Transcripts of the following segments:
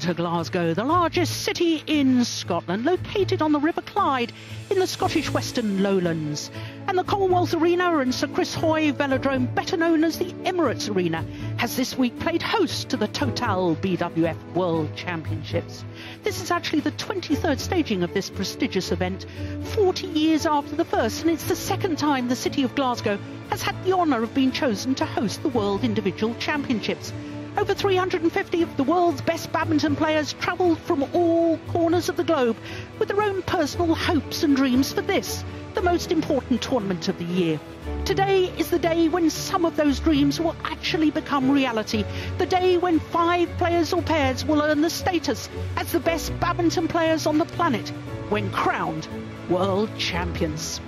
to Glasgow, the largest city in Scotland, located on the River Clyde in the Scottish Western Lowlands. And the Commonwealth Arena and Sir Chris Hoy Velodrome, better known as the Emirates Arena, has this week played host to the Total BWF World Championships. This is actually the 23rd staging of this prestigious event, 40 years after the first, and it's the second time the city of Glasgow has had the honour of being chosen to host the World Individual Championships. Over 350 of the world's best badminton players travelled from all corners of the globe with their own personal hopes and dreams for this, the most important tournament of the year. Today is the day when some of those dreams will actually become reality, the day when 5 players or pairs will earn the status as the best badminton players on the planet when crowned world champions.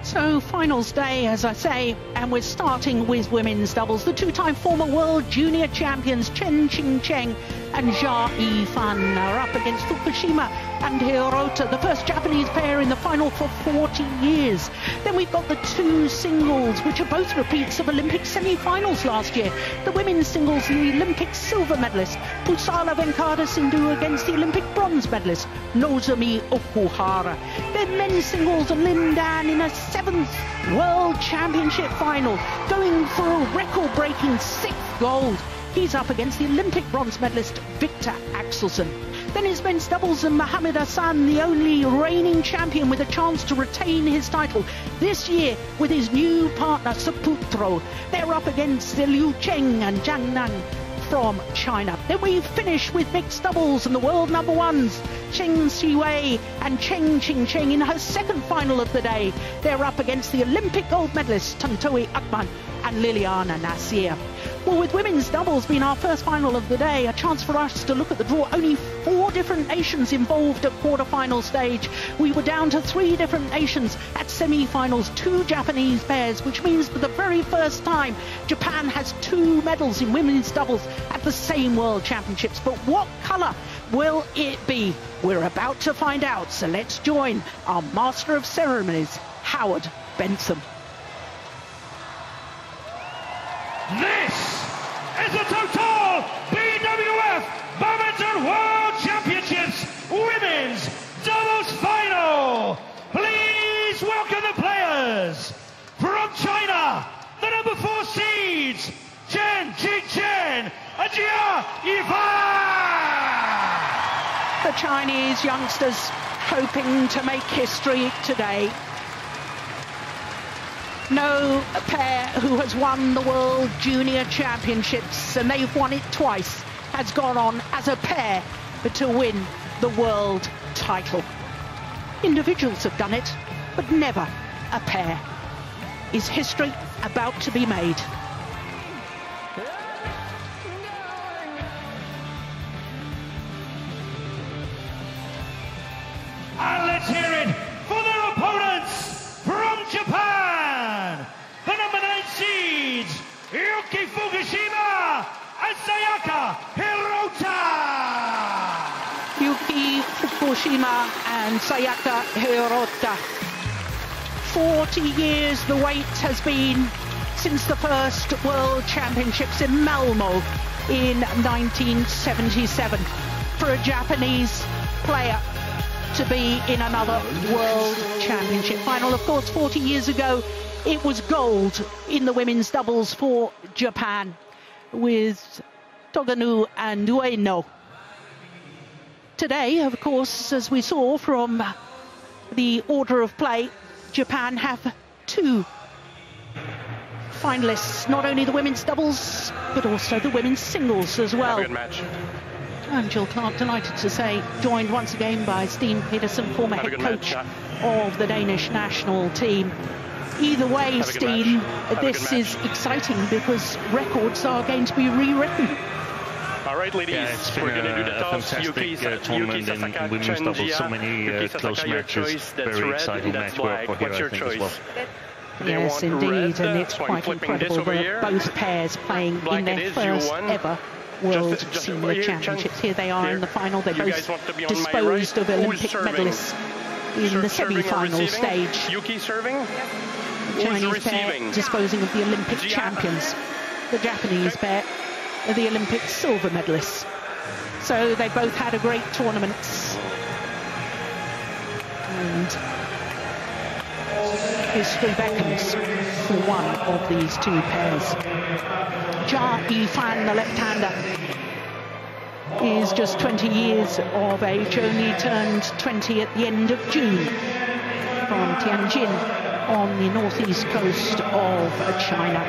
So finals day, as I say, and we're starting with women's doubles. The two-time former world junior champions Chen, Qingchen and Yifan are up against Fukushima and Hirota, the first Japanese pair in the final for 40 years. Then we've got the two singles, which are both repeats of Olympic semi-finals last year. The women's singles, the Olympic silver medalist Pusala Venkata Sindhu against the Olympic bronze medalist Nozomi Okuhara. Then men's singles, Lin Dan in a 7th World Championship final, going for a record-breaking 6th gold. He's up against the Olympic bronze medalist Victor Axelsen. Then it's men's doubles and Mohamed Hassan, the only reigning champion with a chance to retain his title this year with his new partner Saputro. They're up against Liu Cheng and Zhang Nan from China. Then we finish with mixed doubles and the world number ones, Chen Siwei and Qingchen in her second final of the day. They're up against the Olympic gold medalist Tantowi Akman and Liliana Nasir. Well, with women's doubles being our first final of the day, a chance for us to look at the draw. Only 4 different nations involved at quarter-final stage. We were down to 3 different nations at semi-finals, 2 Japanese pairs, which means for the very first time, Japan has 2 medals in women's doubles at the same World Championships. But what colour will it be? We're about to find out, so let's join our Master of Ceremonies, Howard Bentham. This is the Total BWF Badminton World Championships Women's Doubles Final. Please welcome the players from China, the number 4 seeds, Chen, Qingchen and Yifan. The Chinese youngsters hoping to make history today. No pair who has won the World Junior Championships, and they've won it twice, has gone on as a pair to win the world title. Individuals have done it, but never a pair. Is history about to be made? And let's hear it for their opponents from Japan, the number 9 seeds, Yuki Fukushima and Sayaka Hirota. Yuki Fukushima and Sayaka Hirota. 40 years the wait has been since the first World Championships in Malmo in 1977 for a Japanese player to be in another World Championship final. Of course, 40 years ago, it was gold in the women's doubles for Japan, with Toganu and Ueno. Today, of course, as we saw from the order of play, Japan have two finalists, not only the women's doubles, but also the women's singles as well. Have a good match. And Jill Clark, delighted to say, joined once again by Steen Pedersen, former head coach of the Danish national team. Either way, Steen, this is exciting because records are going to be rewritten. All right, ladies, we're going to do the toss. Fantastic tournament in women's doubles. So many close matches. Very exciting match for Hiro, I think, as well. Yes, indeed, and it's quite incredible that both pairs playing in their first ever World Senior Championships. Here they are in the final. They both disposed of Olympic medalists in the semi-final stage. Yuki serving. The Chinese pair disposing of the Olympic champions. The Japanese pair are the Olympic silver medalists. So they both had a great tournament. And history beckons for one of these two pairs. Yifan, the left-hander, is just 20 years of age, only turned 20 at the end of June, from Qingchen on the northeast coast of China.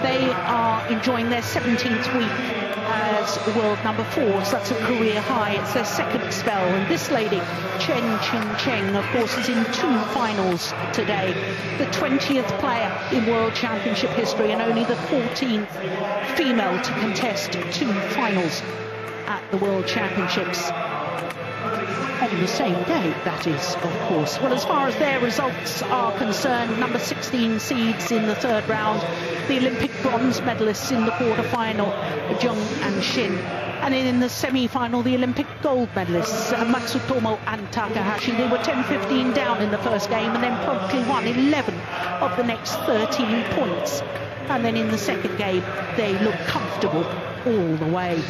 They are enjoying their 17th week as world number 4, so that's a career high. It's their second spell, and this lady, Qingchen, of course, is in 2 finals today. The 20th player in World Championship history and only the 14th female to contest 2 finals at the World Championships. On the same day, that is, of course. Well, as far as their results are concerned, number 16 seeds in the 3rd round, the Olympic bronze medalists in the quarter-final, Jung and Shin. And in the semi-final, the Olympic gold medalists, Matsutomo and Takahashi. They were 10-15 down in the first game and then promptly won 11 of the next 13 points. And then in the second game, they looked comfortable all the way.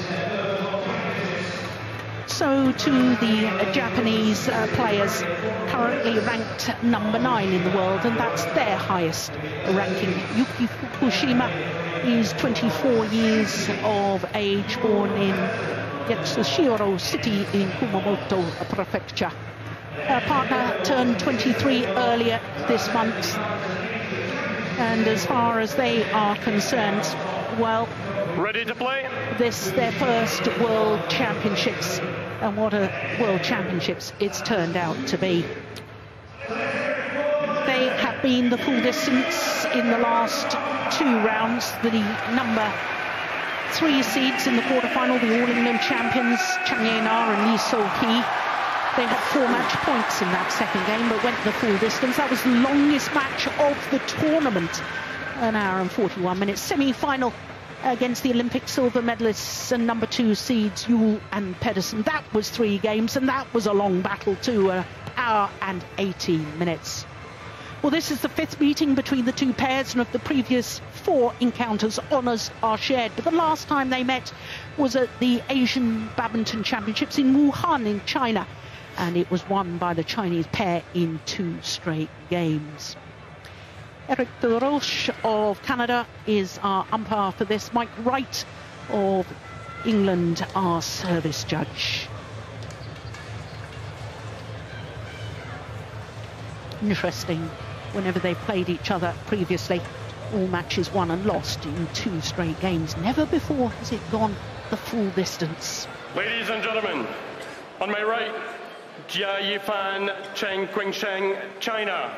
So to the Japanese players, currently ranked number 9 in the world, and that's their highest ranking. Yuki Fukushima is 24 years of age, born in Yatsushiro City in Kumamoto Prefecture. Her partner turned 23 earlier this month, and as far as they are concerned, well, ready to play. This their first World Championships, and what a World Championships it's turned out to be. They have been the full distance in the last 2 rounds. The number 3 seeds in the quarterfinal, the All England champions Chang Ye-na and Lee So-hee. They had 4 match points in that second game, but went the full distance. That was the longest match of the tournament, 1 hour and 41 minutes. Semi-final against the Olympic silver medalists and number 2 seeds Yule and Pedersen. That was 3 games, and that was a long battle too, 1 hour and 18 minutes. Well, this is the 5th meeting between the 2 pairs, and of the previous 4 encounters, honours are shared. But the last time they met was at the Asian Badminton Championships in Wuhan in China, and it was won by the Chinese pair in 2 straight games. Eric de Roche of Canada is our umpire for this. Mike Wright of England, our service judge. Interesting, whenever they played each other previously, all matches won and lost in 2 straight games. Never before has it gone the full distance. Ladies and gentlemen, on my right, Jia Yifan, Chen Qingchen, China.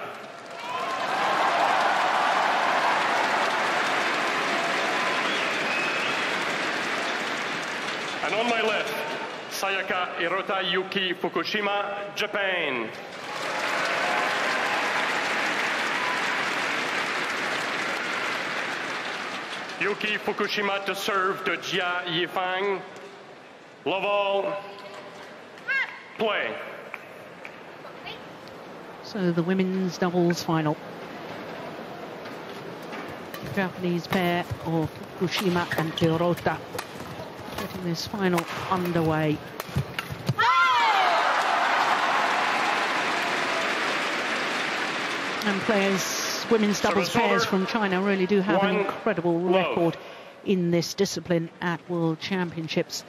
And on my left, Sayaka, Hirota, Yuki, Fukushima, Japan. Yuki Fukushima to serve to Jia Yifan. Love all. Play. So the women's doubles final. The Japanese pair of Fukushima and Hirota getting this final underway. And players, women's doubles pairs from China really do have an incredible record in this discipline at World Championships.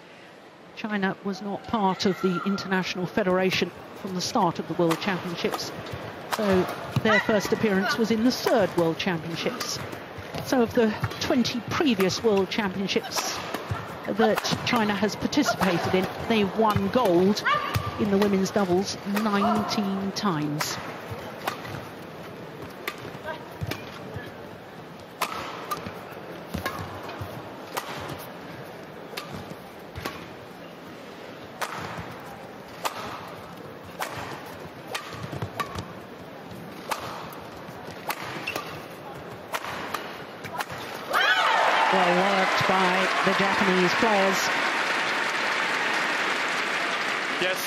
China was not part of the International Federation from the start of the World Championships, so their first appearance was in the third World Championships. So of the 20 previous World Championships that China has participated in, they've won gold in the women's doubles 19 times. Well worked by the Japanese players. Yes.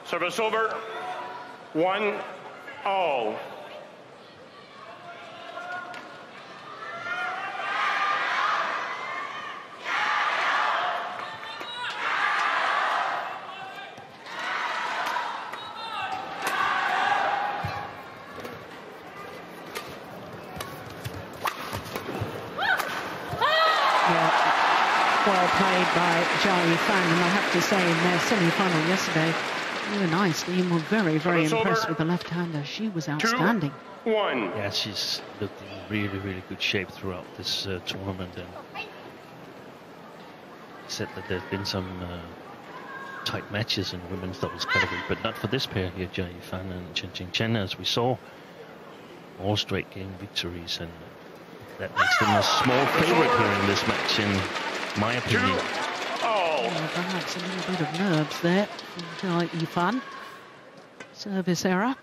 Service over. 1-all. Well played by Yifan, and I have to say in their semi-final yesterday, they were nice. They were very, very impressed with the left-hander. She was outstanding. 2-1. Yeah, she's looked in really, really good shape throughout this tournament, and said that there's been some tight matches in the women's doubles category, but not for this pair here, Yifan and Qingchen, as we saw. All straight game victories, and that makes them a small favorite here in this match, in my opinion. Well, perhaps a little bit of nerves there from Yifan. Service error.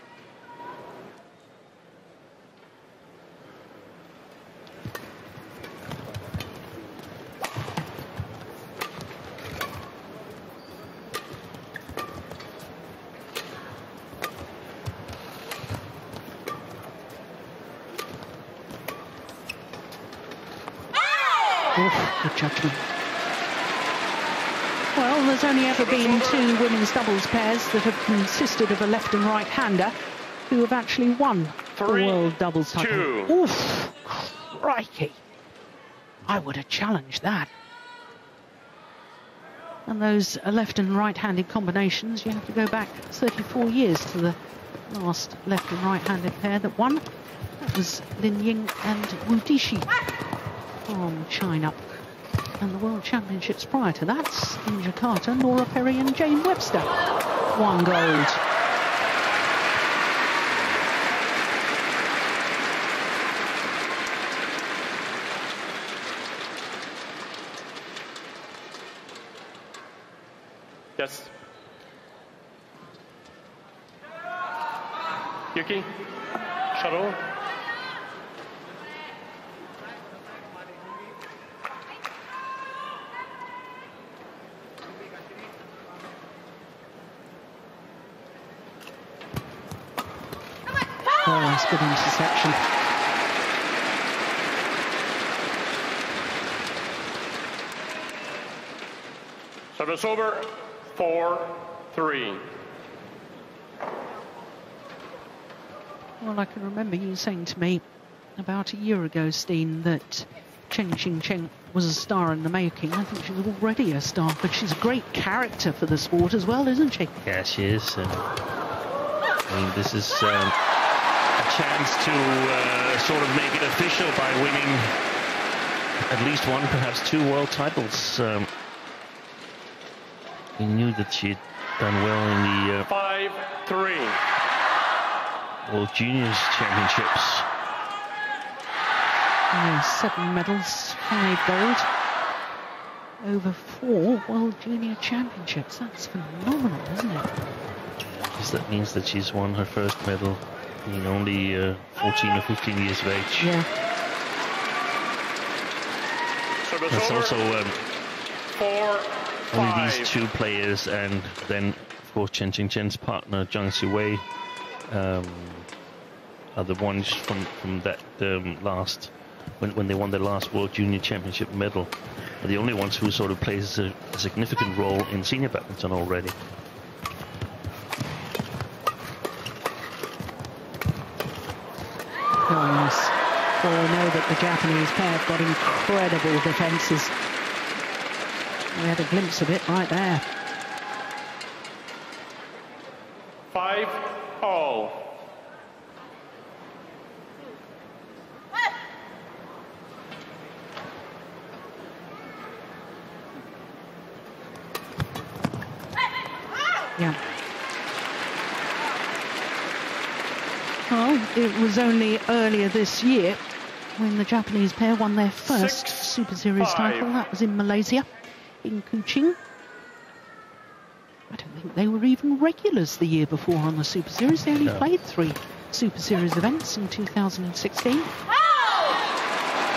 Good judgment. Well, there's only ever been 2 women's doubles pairs that have consisted of a left and right-hander who have actually won the world doubles title. Oof, crikey. I would have challenged that. And those left and right-handed combinations, you have to go back 34 years to the last left and right-handed pair that won. That was Lin Ying and Wu Dishi from China. And the World Championships prior to that, in Jakarta, Nora Perry and Jane Webster won gold. Yes. Yuki, shuttle. Oh, that's good interception. Service over. 4-3. Well, I can remember you saying to me about a year ago, Steen, that Qingchen was a star in the making. I think she was already a star, but she's a great character for the sport as well, isn't she? Yeah, she is. I mean, this is a chance to sort of make it official by winning at least one, perhaps 2 world titles. We knew that she'd done well in the 5-3 World Juniors Championships. 7 medals, 5 gold, over 4 World Junior Championships. That's phenomenal, isn't it? Because that means that she's won her first medal being only 14 or 15 years of age. Yeah. That's also 4-5. only these 2 players, and then of course Qingchen's partner Zhang Siwei are the ones from that last, when they won their last World Junior Championship medal, are the only ones who sort of plays a significant role in senior badminton already. it, the Japanese pair have got incredible defences. We had a glimpse of it right there. 5-all. Yeah. Well, it was only earlier this year when the Japanese pair won their first Super Series title. That was in Malaysia, in Qingchen. I don't think they were even regulars the year before on the Super Series. They only played 3 Super Series events in 2016.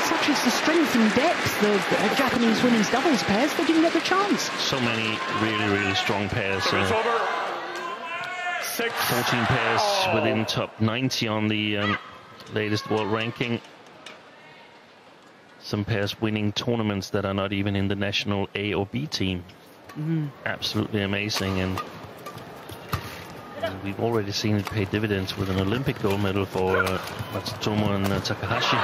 Such is the strength and depth of the Japanese women's doubles pairs, they didn't get the chance. So many really strong pairs. 14 pairs within top 90 on the latest world ranking. Some pairs winning tournaments that are not even in the national A or B team. Absolutely amazing, and we've already seen it pay dividends with an Olympic gold medal for Matsutomo and Takahashi.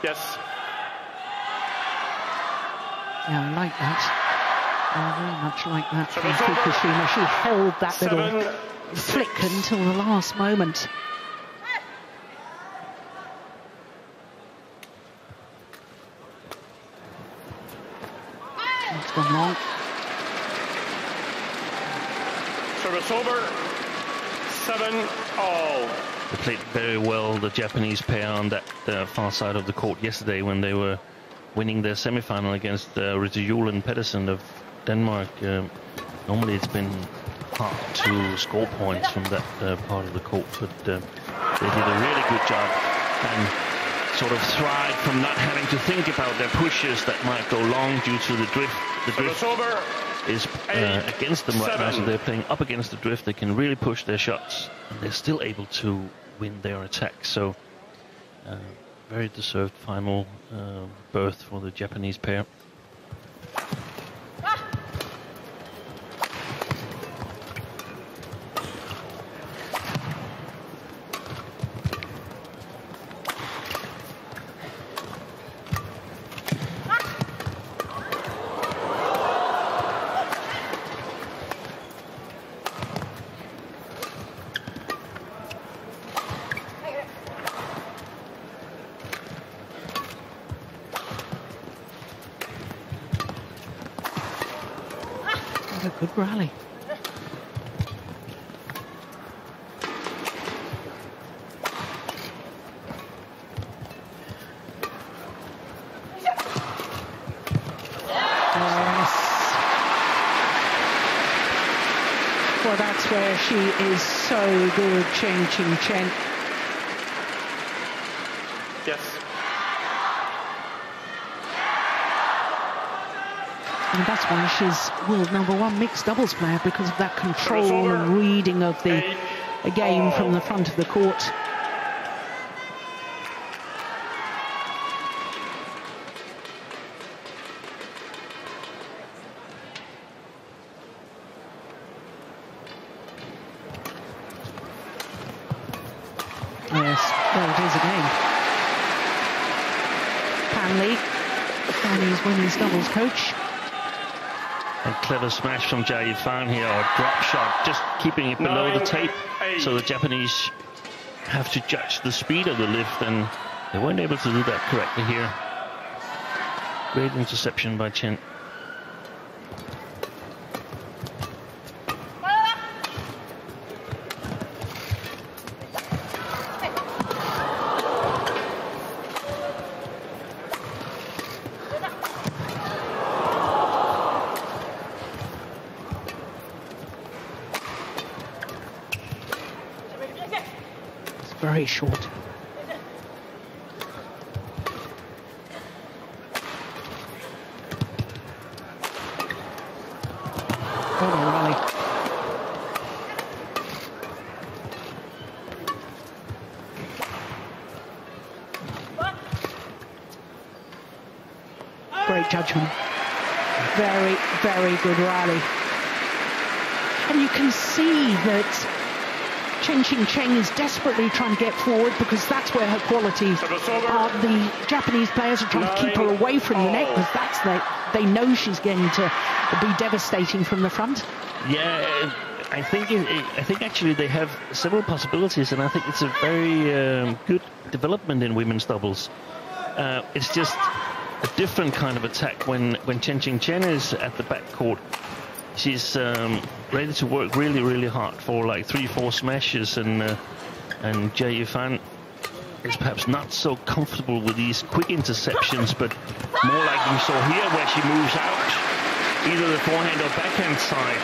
Yes. Yeah, I like that. I very much like that from Fukushima. She held that little flick until the last moment. It's gone long. Service over. 7-all. They played very well, the Japanese pair, on that far side of the court yesterday when they were winning their semi-final against Ritejul and Pedersen of Denmark. Normally it's been hard to score points from that part of the court, but they did a really good job and sort of thrived from not having to think about their pushes that might go long due to the drift. The drift is against them right now, so they're playing up against the drift. They can really push their shots, and they're still able to win their attack. So very deserved final berth for the Japanese pair. A good rally. Yes. Well, that's where she is so good, Qingchen. Yes. And that's why she's world #1 mixed doubles player, because of that control and reading of the game from the front of the court. Yes, there it is again. Pan Lee, Chinese women's doubles coach. A clever smash from Yifan here, or a drop shot, just keeping it below the tape. So the Japanese have to judge the speed of the lift, and they weren't able to do that correctly here. Great interception by Chen. Very short. What a rally. Great judgment. Very, very good rally. And you can see that Qingchen is desperately trying to get forward because that's where her qualities are. The Japanese players are trying to keep her away from the net because they know she's going to be devastating from the front. Yeah, I think actually they have several possibilities, and I think it's a very good development in women's doubles. It's just a different kind of attack when Qingchen is at the back court. She's ready to work really, really hard for like 3-4 smashes, and Yifan is perhaps not so comfortable with these quick interceptions, but more like we saw here, where she moves out either the forehand or backhand side.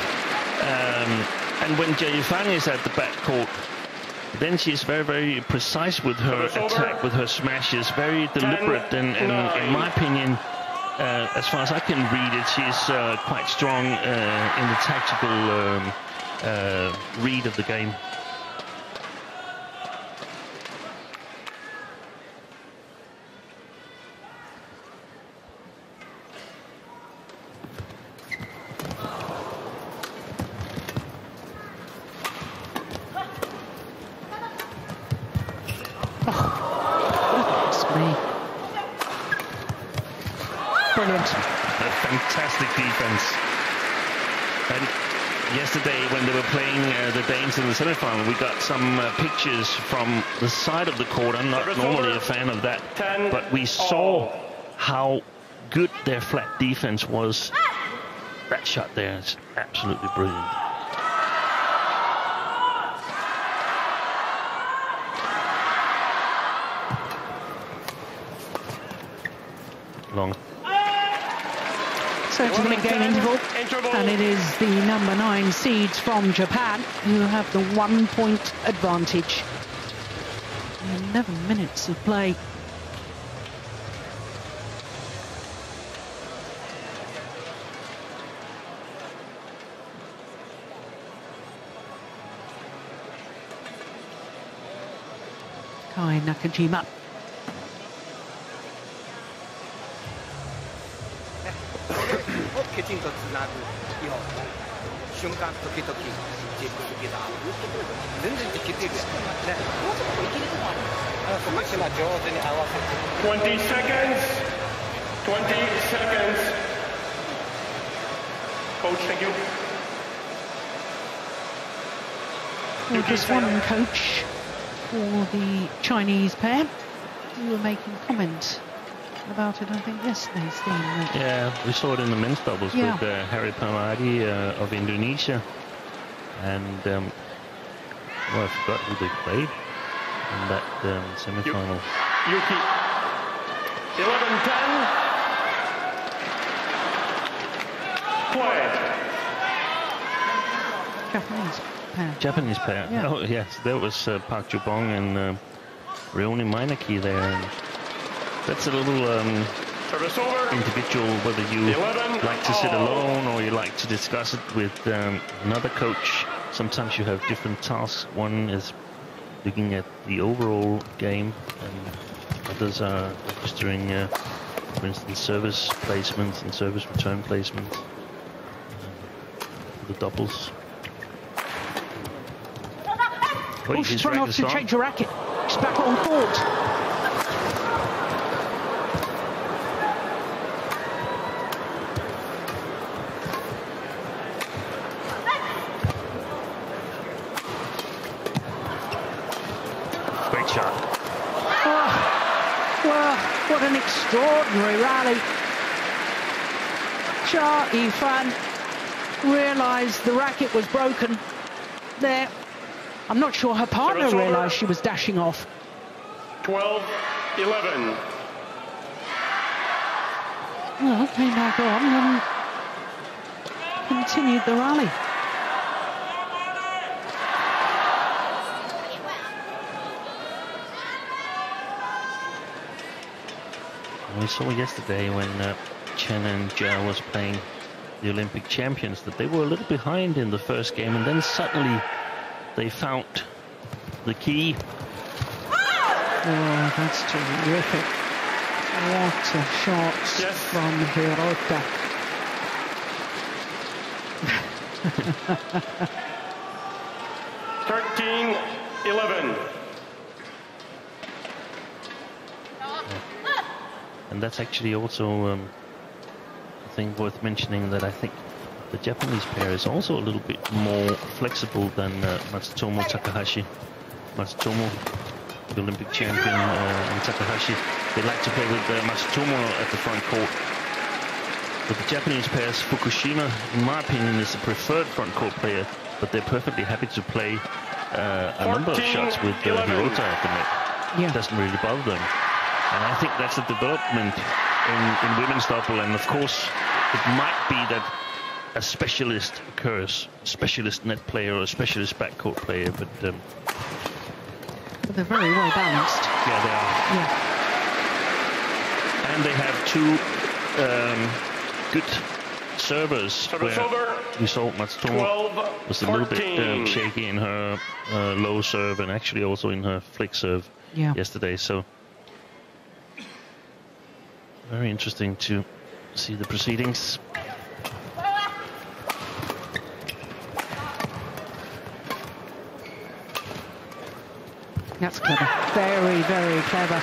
And when Yifan is at the back court, then she's very, very precise with her attack, with her smashes, very deliberate, and in my opinion, as far as I can read it, she's quite strong in the tactical read of the game. Brilliant. A fantastic defense. And yesterday, when they were playing the Danes in the semi-final, we got some pictures from the side of the court. I'm not normally a fan of that, but we saw how good their flat defense was. That shot there is absolutely brilliant. Long. So to the mid-game interval, and it is the number 9 seeds from Japan who have the 1-point advantage. 11 minutes of play. Kai Nakajima. Twenty seconds. 20 seconds. Coach, thank you. Well, just one coach for the Chinese pair who were making comment about it, I think, yesterday's team. Yeah, we saw it in the men's doubles with Harry Pamadi of Indonesia, and well, I forgot who they played in that semi-final. Yuki. 11-10. Quiet. Japanese pair. Yeah. Oh yes, there was Park Jubong and Rioni Mainaki there. And that's a little individual, whether you like to sit alone or you like to discuss it with another coach. Sometimes you have different tasks. One is looking at the overall game, and others are registering, for instance, service placements and service return placements. The doubles. Oh, she's run off to change her racket. She's back on court. Great shot. Oh, well, what an extraordinary rally. Yifan realised the racket was broken there. I'm not sure her partner realised she was dashing off. 12-11. Well, came back on and continued the rally. We saw yesterday when Chen and Zhao was playing the Olympic champions that they were a little behind in the first game, and then suddenly they found the key. Oh, that's terrific. What a shot from Hirota. 13-11. And that's actually also a thing worth mentioning, that I think the Japanese pair is also a little bit more flexible than Matsutomo Takahashi. Matsutomo, the Olympic champion, and Takahashi, they like to play with Matsutomo at the front court. But the Japanese pairs, Fukushima, in my opinion, is the preferred front court player, but they're perfectly happy to play a number of shots with Hirota at the net. Yeah. It doesn't really bother them. And I think that's a development in women's double. And of course, it might be that a specialist occurs, a specialist net player or a specialist backcourt player, but they're very well balanced. Yeah, they are. Yeah. And they have two good servers. We saw Matsutomo was a little bit shaky in her low serve, and actually also in her flick serve yesterday. So very interesting to see the proceedings. That's clever. Very, very clever.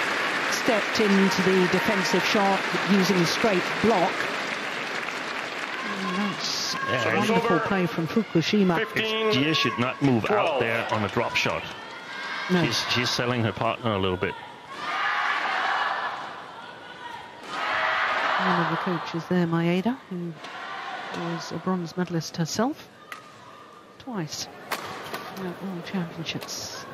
Stepped into the defensive shot using a straight block. And that's wonderful play from Fukushima. Gia should not move out there on a drop shot. No. She's selling her partner a little bit. One of the coaches there, Maeda, who was a bronze medalist herself twice at World Championships.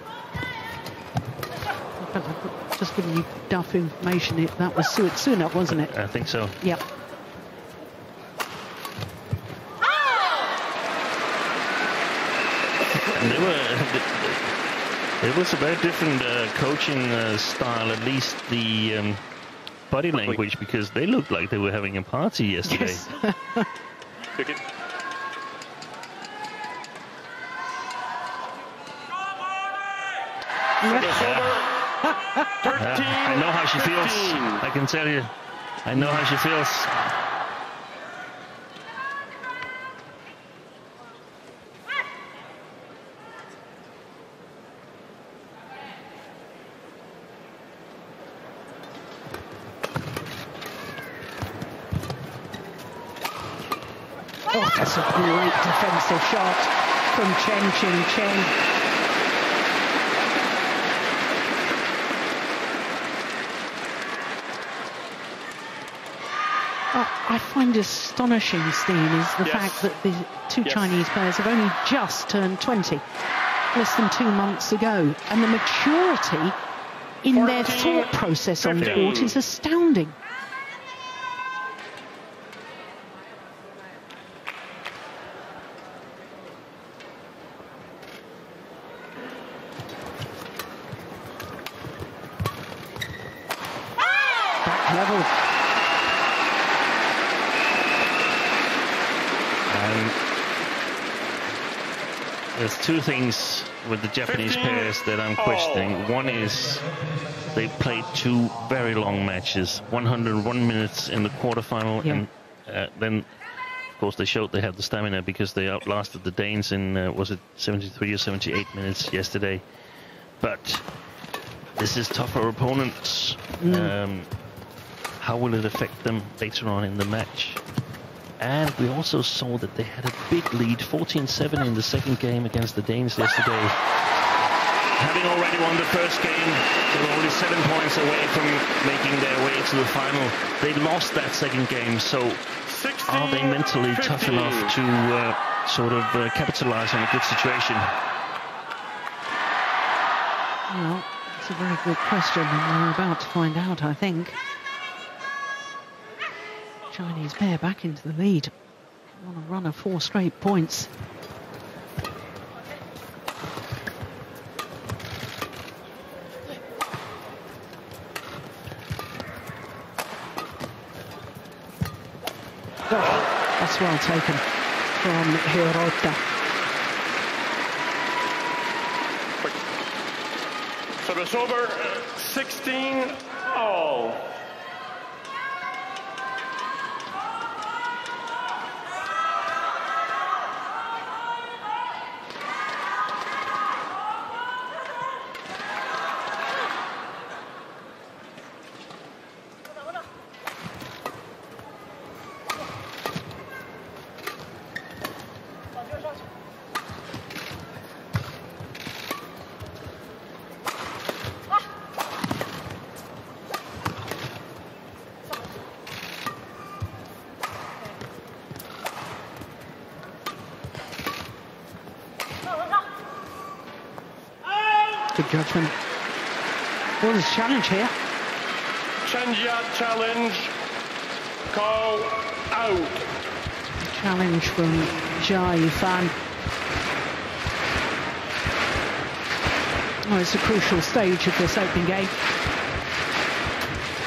I've just given you duff information. That was Sunak, wasn't it? I think so. Yep. And it was a very different coaching style, at least the body language, because they looked like they were having a party yesterday. Yes. I know how she feels. I can tell you. I know how she feels. Oh, that's a great defensive shot from Qingchen. I find astonishing, Steen, is the fact that the two Chinese players have only just turned 20, less than 2 months ago, and the maturity in their thought process on court is astounding. Back level. There's two things with the Japanese pairs that I'm questioning. One is they played two very long matches, 101 minutes in the quarterfinal, and then, of course, they showed they had the stamina because they outlasted the Danes in, was it 73 or 78 minutes yesterday. But this is tougher opponents. How will it affect them later on in the match? And we also saw that they had a big lead, 14-7 in the second game against the Danes yesterday. Having already won the first game, they were only 7 points away from making their way to the final. They lost that second game, so are they mentally tough enough to sort of capitalize on a good situation? Well, it's a very good question, and we're about to find out, I think. Chinese pair back into the lead on a run of 4 straight points. Oh, that's well taken from Hirota. Service over, 16-all. Good judgment. Well, there's a challenge here. Chenjia challenge. Call out. Challenge from Yifan. Oh, it's a crucial stage of this opening game.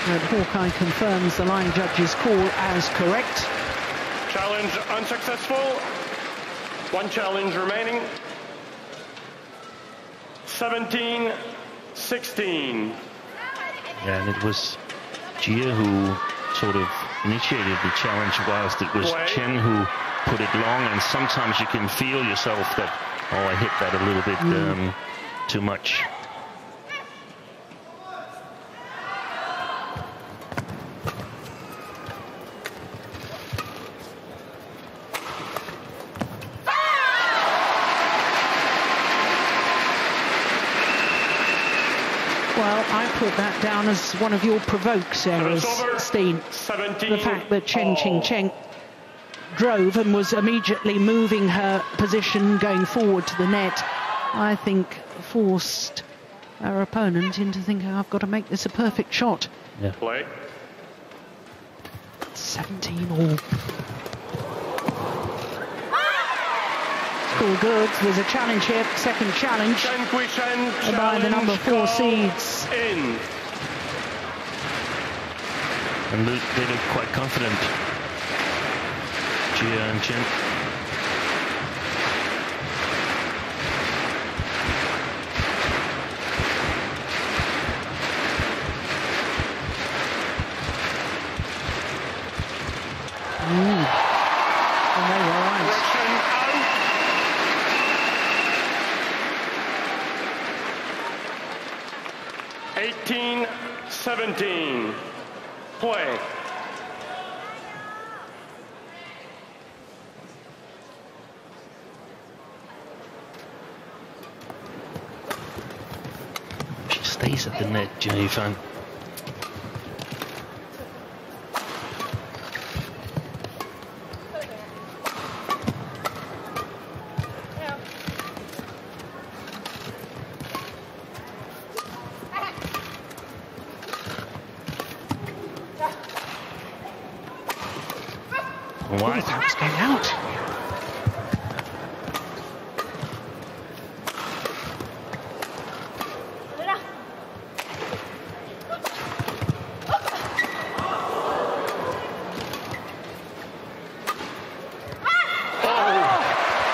Red Hawkeye confirms the line judge's call as correct. Challenge unsuccessful. One challenge remaining. 17-16. Yeah, and it was Jia who sort of initiated the challenge, whilst it was Chen who put it long, and sometimes you can feel yourself that, oh, I hit that a little bit too much. Well, I put that down as one of your provokes errors, Steen. The fact that Qingchen drove and was immediately moving her position going forward to the net, I think forced her opponent into thinking, I've got to make this a perfect shot. Yeah. Play. 17 all. All good. There's a challenge here, second challenge by the number 4 seeds. In. And they look quite confident, Jia and Chen. And they were right. 18-17. Play. She stays at the net, Yifan. Why? That's going out.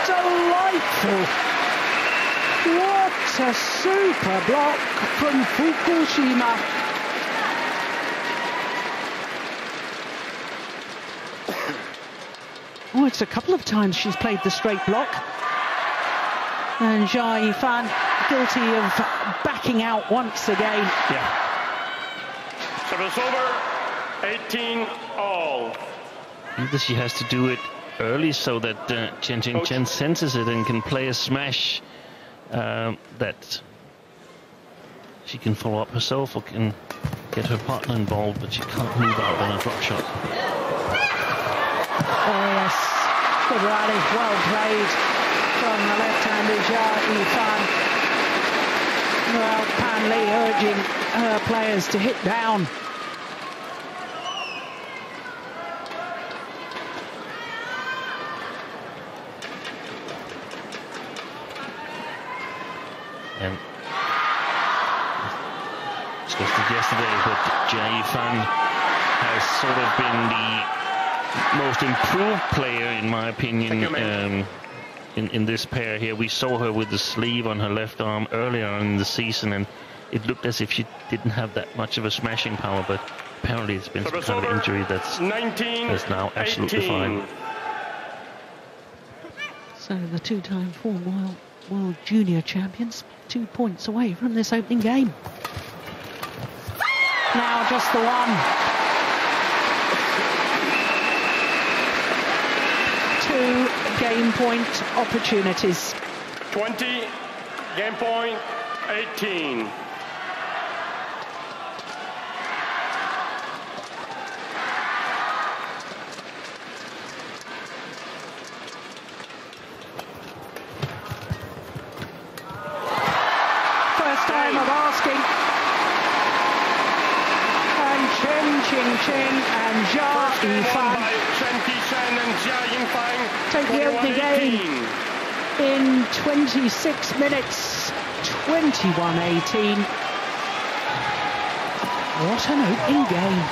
Delightful. What a super block from Fukushima. Oh, it's a couple of times she's played the straight block. And Yifan guilty of backing out once again. Yeah. Service over. 18 all. Either she has to do it early so that Qingchen senses it and can play a smash that she can follow up herself, or can get her partner involved, but she can't move out on a drop shot. Oh yes, good rally, well played from the left-handed Yifan. Well, Pan Lee urging her players to hit down. And discussed it yesterday, but Yifan has sort of been the most improved player, in my opinion, in this pair here. We saw her with the sleeve on her left arm earlier on in the season, and it looked as if she didn't have that much of a smashing power, but apparently it's been some kind of injury that's now absolutely fine. So the two-time former World Junior Champions, 2 points away from this opening game. Now just the one. 2 game point opportunities. 20, game point, 18. time of asking. And Qingchen and Yifan take the opening game in 26 minutes, 21-18. What an opening game.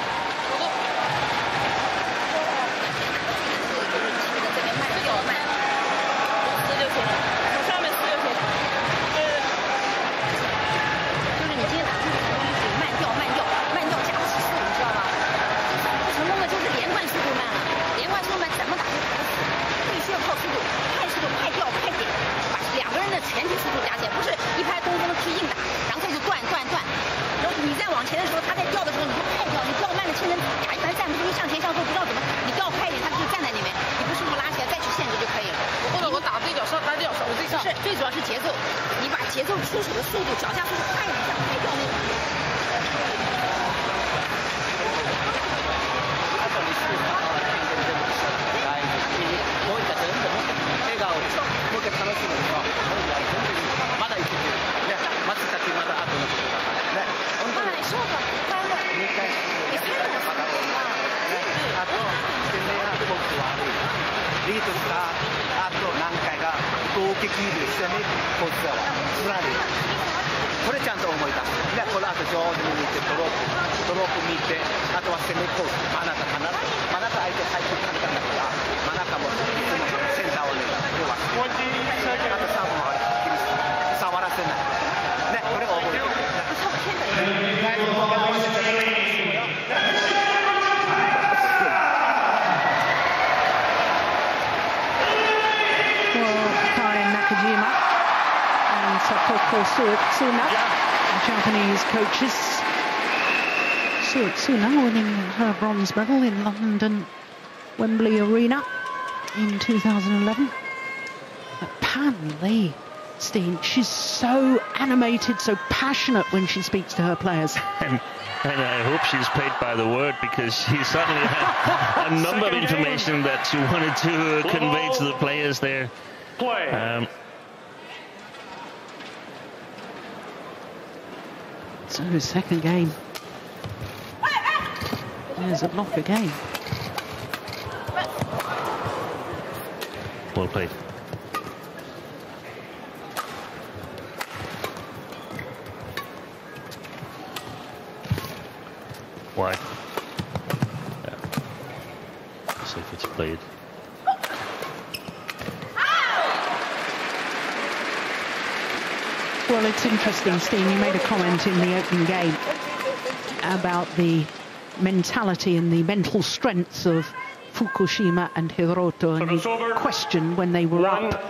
Japanese coaches. Suetsuna winning her bronze medal in London Wembley Arena in 2011. But Pan Steen, she's so animated, so passionate when she speaks to her players. And I hope she's paid by the word, because she certainly had a number of information that she wanted to convey to the players there. So second game. There's a block again. Well played. Why? Yeah. Let's see if it's played. Well, it's interesting, Steen, you made a comment in the opening game about the mentality and the mental strengths of Fukushima and Hirota, and you questioned when they were up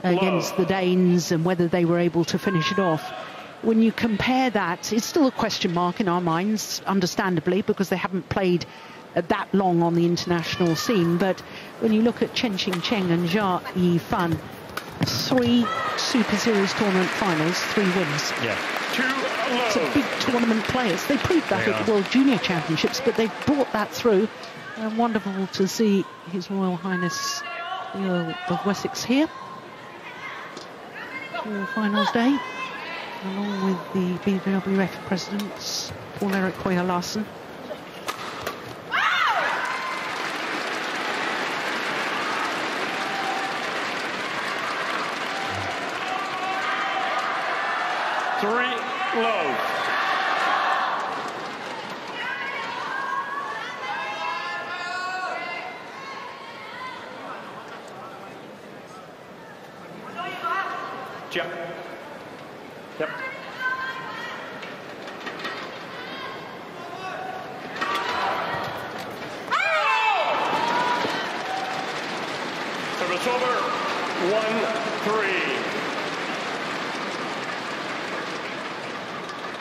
against the Danes and whether they were able to finish it off. When you compare that, it's still a question mark in our minds, understandably, because they haven't played that long on the international scene. But when you look at Qingchen and Yifan, 3 Super Series tournament finals, 3 wins. Yeah. It's a big tournament players. They proved that at the World Junior Championships, but they've brought that through. And wonderful to see His Royal Highness the Earl of Wessex here for finals day, along with the BWF presidents, Paul Erik Hoyer Larsen. Low. Yep. Yep. So it's over. 1-3.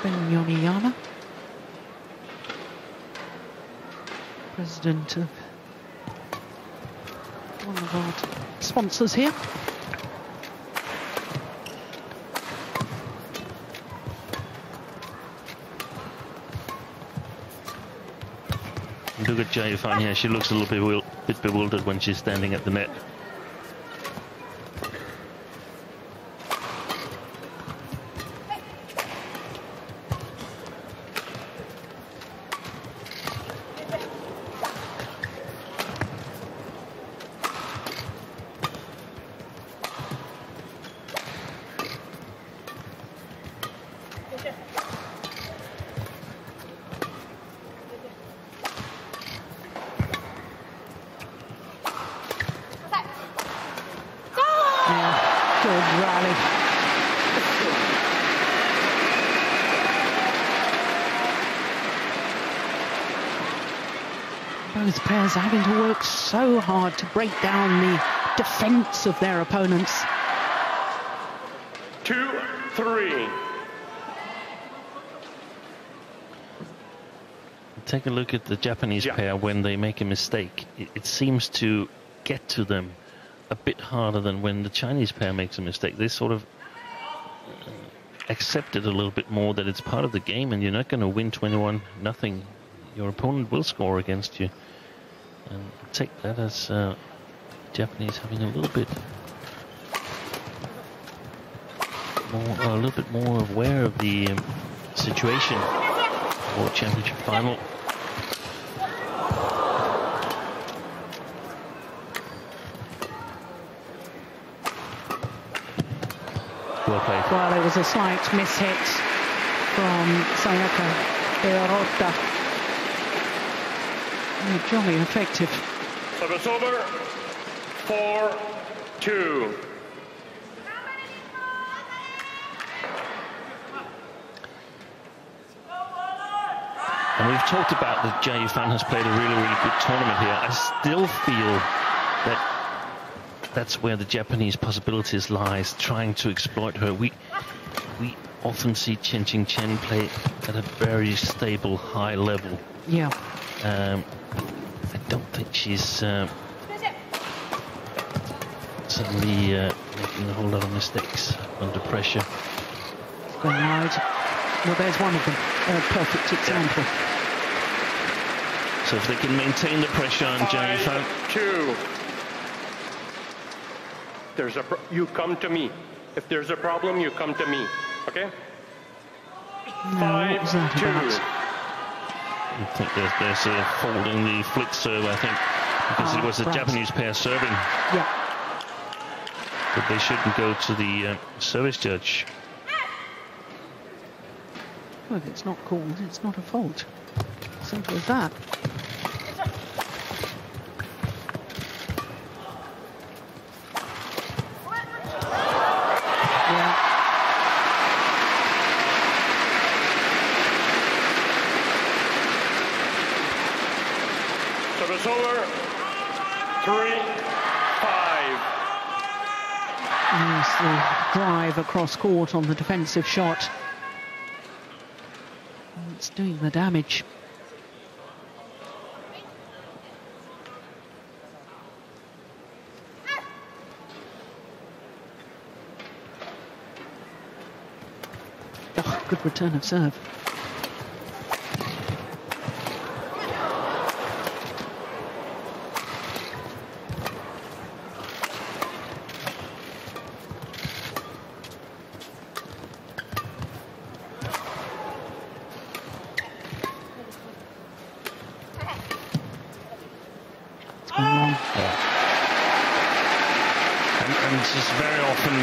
Ben Yoniyama, president of one of our sponsors here. Look at Yifan here, she looks a little bit bewildered when she's standing at the net. Both pairs are having to work so hard to break down the defense of their opponents. 2-3. Take a look at the Japanese pair when they make a mistake. It seems to get to them a bit harder than when the Chinese pair makes a mistake. They sort of accept it a little bit more, that it's part of the game and you're not going to win 21-0. Your opponent will score against you. And take that as Japanese having a little bit more aware of the situation. World Championship final. Well played. Well, it was a slight mishit from Sayaka. Hirota. Jolly effective. Service over. 4-2. And we've talked about that Yifan has played a really, really good tournament here. I still feel that that's where the Japanese possibilities lies, trying to exploit her. We often see Chen play at a very stable, high level. Yeah. I don't think she's suddenly making a whole lot of mistakes under pressure. Going wide. Well, there's one of them. A perfect example. So if they can maintain the pressure on Yifan. 5-2. You come to me. If there's a problem, you come to me. Okay? No, what was that 5-2. I think there's a fault in the flick serve, I think, because it was a Japanese pair serving. Yeah. But they shouldn't go to the service judge. Well, if it's not called, it's not a fault. Simple as that. Yeah. Service over. 3-5. Yes, the drive across court on the defensive shot. It's doing the damage. Oh, good return of serve.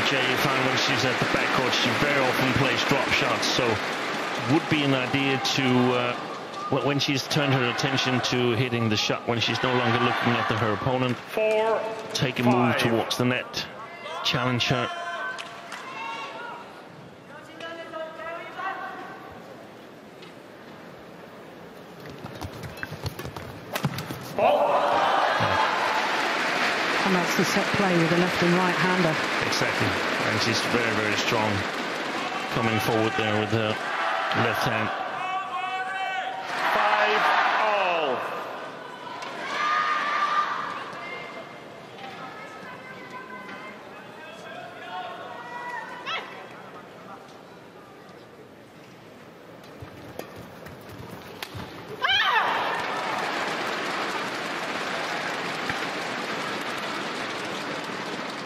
Yifan, when she's at the backcourt, she very often plays drop shots, so it would be an idea to, when she's turned her attention to hitting the shot, when she's no longer looking at her opponent, take a move towards the net, challenge her. And that's the set play with the left and right hander. Exactly, and she's very, very strong coming forward there with her left hand. 5-all.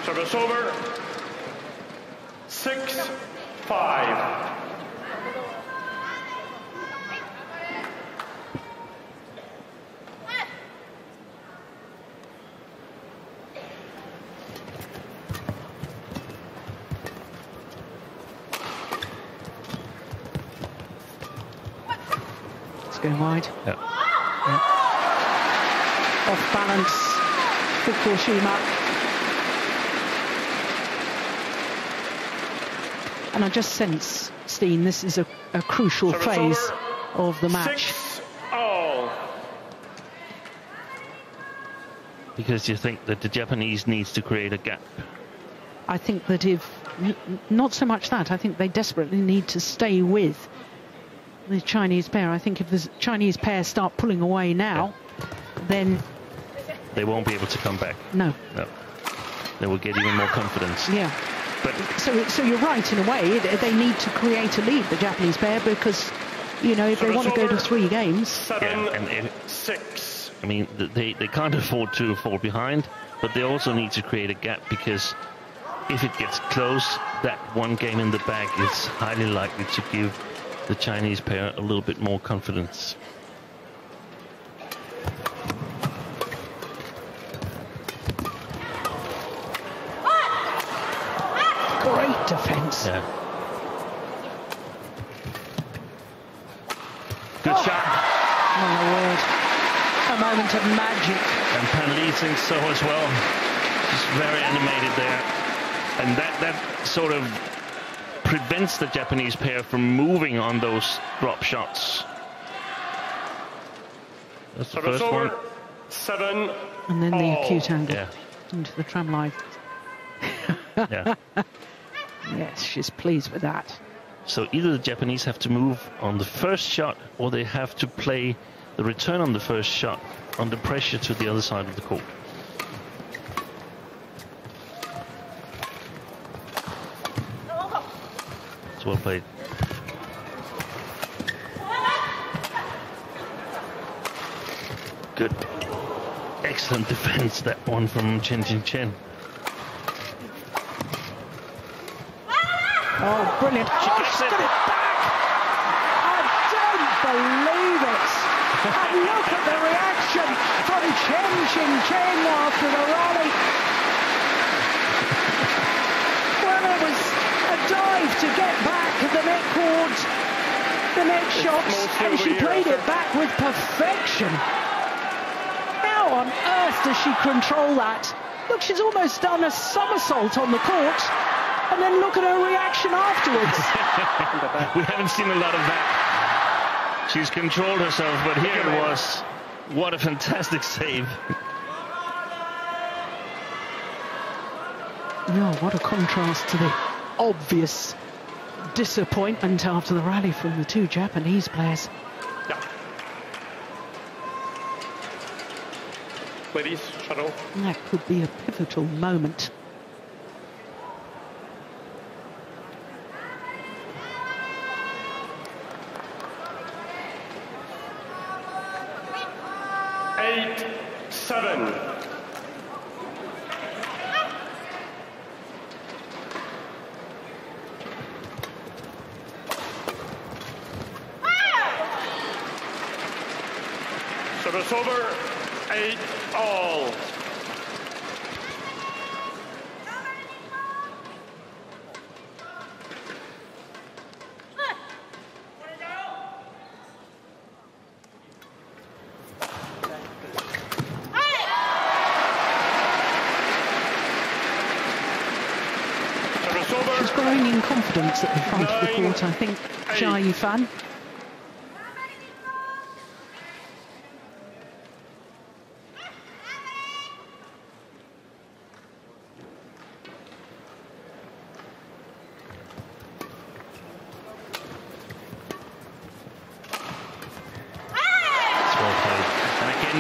Service over. 6-5. It's going wide. Yeah. Off balance. Fukushima. And I just sense, Steen, this is a crucial phase of the match. 6-all. Because you think that the Japanese needs to create a gap? I think that if, not so much that, I think they desperately need to stay with the Chinese pair. I think if the Chinese pair start pulling away now, then... They won't be able to come back. No. No. They will get even more confidence. Yeah. But so you're right, in a way. They need to create a lead, the Japanese pair, because, you know, if they want to go to 3 games... 7-6. I mean, they can't afford to fall behind, but they also need to create a gap, because if it gets close, that 1 game in the bag is highly likely to give the Chinese pair a little bit more confidence. Great defense. Yeah. Good shot. My word. A moment of magic. And Pan Li thinks so as well. Just very animated there. And that sort of prevents the Japanese pair from moving on those drop shots. That's the first one. 7. And then the acute angle Yeah. into the tram line. Yeah. Yes, she's pleased with that. So either the Japanese have to move on the first shot, or they have to play the return on the first shot under pressure to the other side of the court. It's well played. Good. Excellent defense, that one from Qingchen. Oh, brilliant. She gets She's it. got it back. I don't believe it. And look at the reaction from Qingchen after the rally. Well, it was a dive to get back at the net cord, the net shots, and she played it back with perfection. How on earth does she control that? Look, she's almost done a somersault on the court. And then look at her reaction afterwards. We haven't seen a lot of that. She's controlled herself, but here it was. What a fantastic save. No, what a contrast to the obvious disappointment after the rally from the 2 Japanese players. Yeah. Ladies, shuttle. That could be a pivotal moment. Service over, 8-all. She's growing in confidence at the front of the court, I think, Yifan.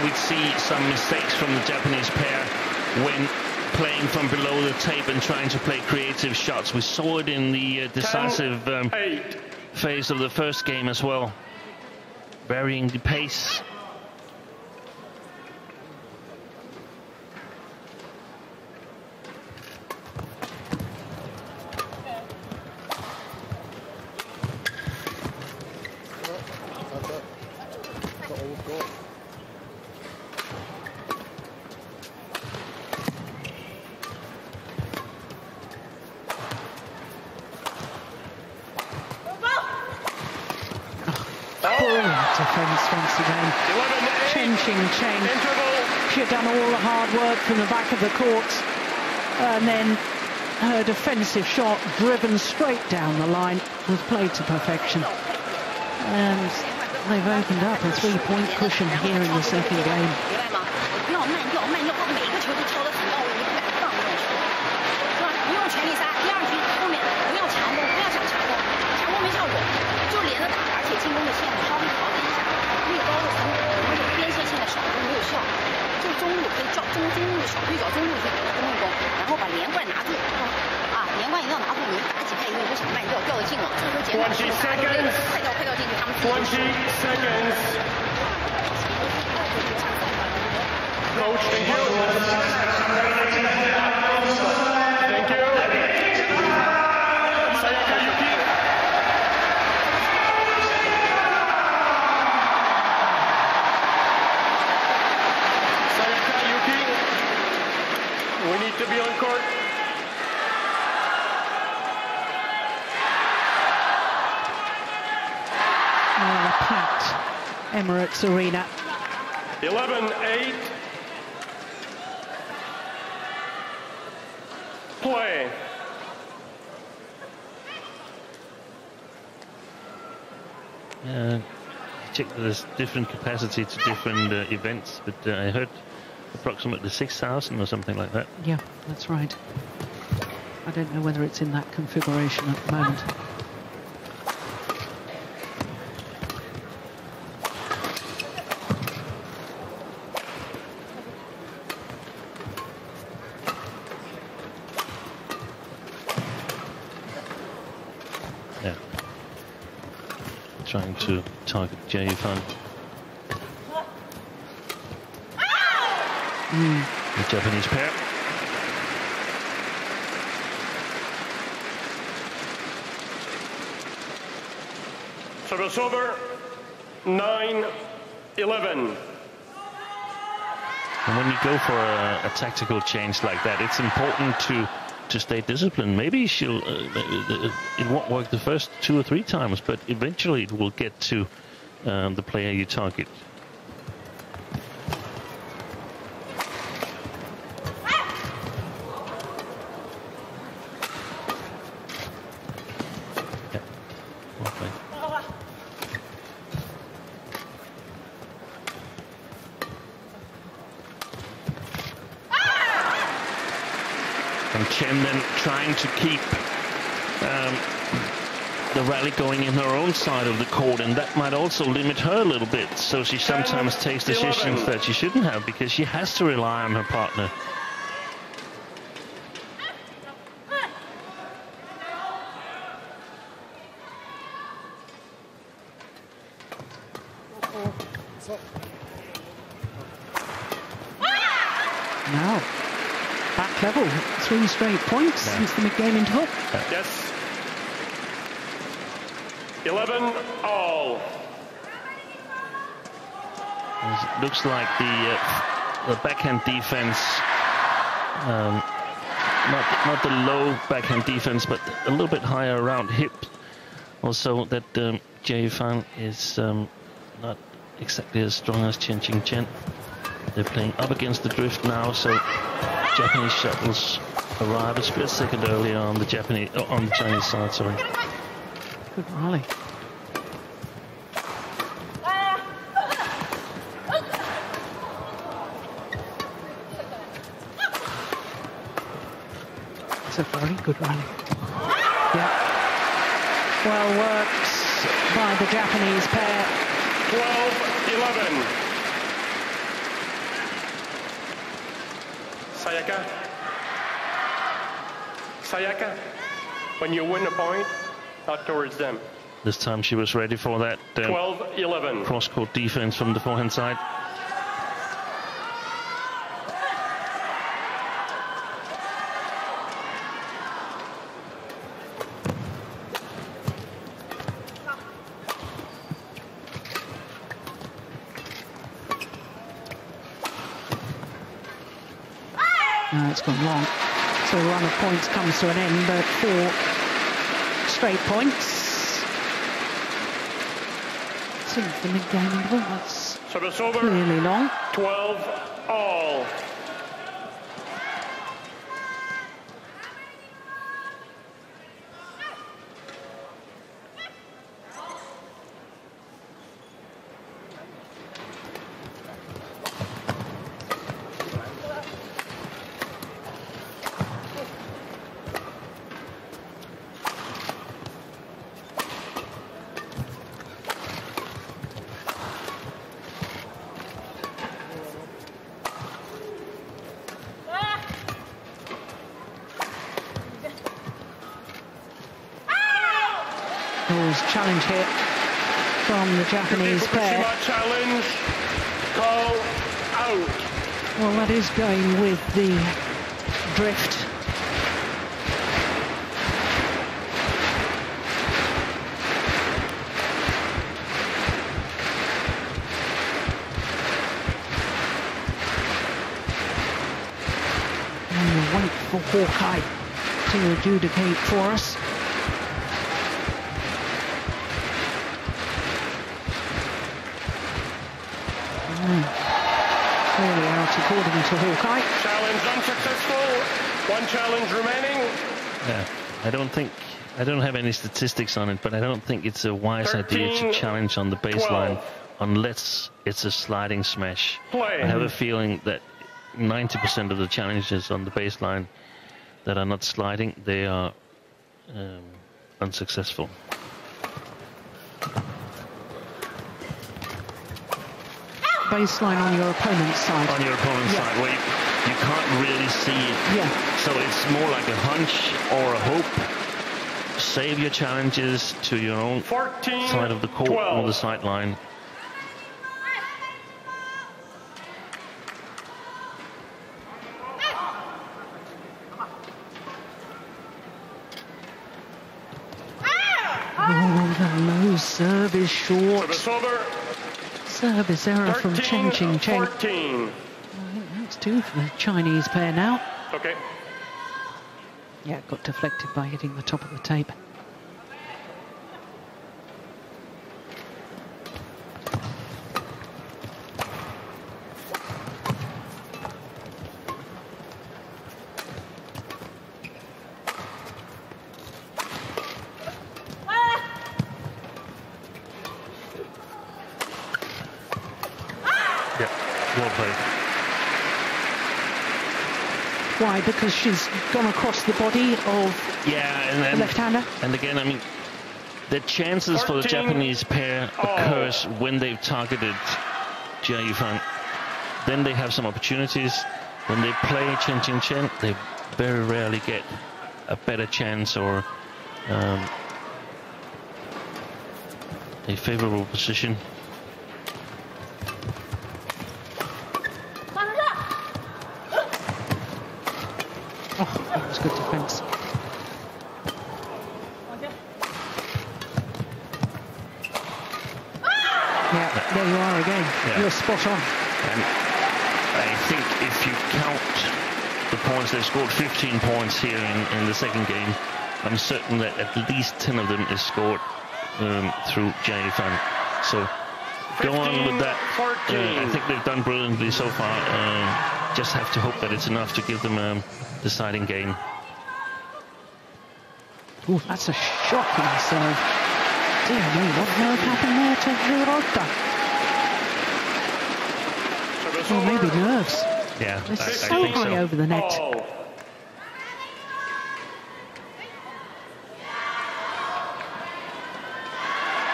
We'd see some mistakes from the Japanese pair when playing from below the tape and trying to play creative shots. We saw it in the decisive phase of the first game as well. Varying the pace. Defense once again. Qingchen. She had done all the hard work from the back of the court, and then her defensive shot, driven straight down the line, was played to perfection. And they've opened up a 3-point cushion here in the second game. 推脚中路线中路攻，然后把连贯拿住啊，连贯一定要拿住，你打起开以后你就想慢掉掉进了，这个时候减缓速度，大家都快掉进去，他们自己 20 seconds. Coach, thank you. Thank you. Sayaka, Yuki. Sayaka, Yuki. We need to be on court. A packed Emirates Arena. 11-8. Play. Check that there's different capacity to different events, but I heard approximately 6,000 or something like that. Yeah, that's right. I don't know whether it's in that configuration at the moment. Yeah. Trying to target Yifan. The Japanese pair. Service over. 9-11. And when you go for a tactical change like that, it's important to stay disciplined. Maybe it won't work the first 2 or 3 times, but eventually it will get to the player you target. And Chen then trying to keep the rally going in her own side of the court, and that might also limit her a little bit. So she sometimes takes decisions that she shouldn't have because she has to rely on her partner. Now, back level, 3 straight points since the mid-game interval. Yes. 11 all. It looks like the backhand defense, not the low backhand defense, but a little bit higher around hip. Also, that Yifan is not exactly as strong as Qingchen. They're playing up against the drift now, so Japanese shuttles arrive a split second earlier on the Chinese side. Sorry. Good rally. It's a very good rally. Yeah. Well worked by the Japanese pair. 12-11. Sayaka, when you win a point, not towards them. This time she was ready for that 12-11. cross-court defense from the forehand side. No, it's gone long. So the run of points comes to an end, but 4 straight points since the mid-game interval. That's clearly long. 12 all. Challenge here from the Japanese pair. Challenge. Call out. Well, that is going with the drift. And we'll wait for Hawkeye to adjudicate for us. Clearly out according to Hawkeye. Challenge unsuccessful. One challenge remaining. Yeah, I don't have any statistics on it, but I don't think it's a wise idea to challenge on the baseline 12. unless it's a sliding smash. Play. I have a feeling that 90% of the challenges on the baseline that are not sliding, they are unsuccessful. Baseline on your opponent's side. On your opponent's side, where you can't really see it. Yeah. So it's more like a hunch or a hope. Save your challenges to your own 14, side of the court 12. or the sideline. Oh, the low serve is short. Service over. Service error from Chen Qingchen. 14. I think that's two for the Chinese pair now. Okay. Yeah, it got deflected by hitting the top of the tape. Why? Because she's gone across the body of the left-hander? And again, I mean, the chances for the Japanese pair occurs when they've targeted Yifan. Then they have some opportunities. When they play Qingchen, they very rarely get a better chance or a favorable position. Oh, that was good defence. Yeah, there you are again. Yeah. You're spot on. And I think if you count the points, they've scored 15 points here in the second game. I'm certain that at least 10 of them is scored through Yifan. So 15, go on with that. I think they've done brilliantly so far. Just have to hope that it's enough to give them a deciding game. Oh, that's a shocking serve. Dear me, what on earth happened there to Hirota? Well, maybe nerves. Yeah, it's so high over the net.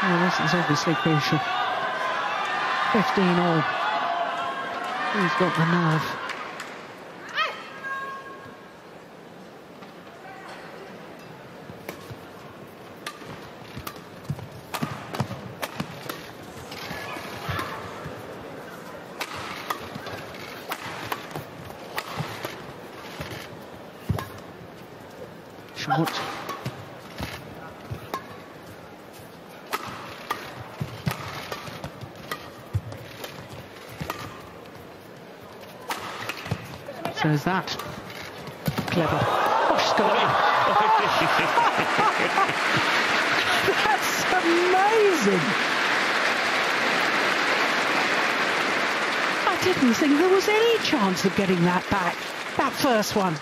Oh, this is obviously crucial. 15 all. Who's got the nerve? Short. So is that clever? Oh, she's got it. That's amazing. I didn't think there was any chance of getting that back. That first one.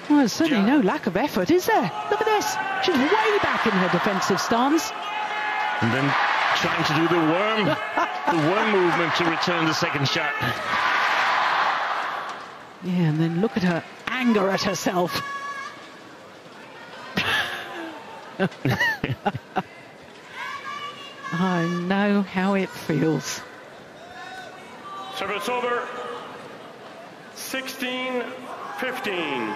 Well, there's certainly no lack of effort, is there? Look at this. She's way back in her defensive stance. And then trying to do the worm movement to return the second shot. Yeah, and then look at her anger at herself. I know how it feels. Service over. 16-15.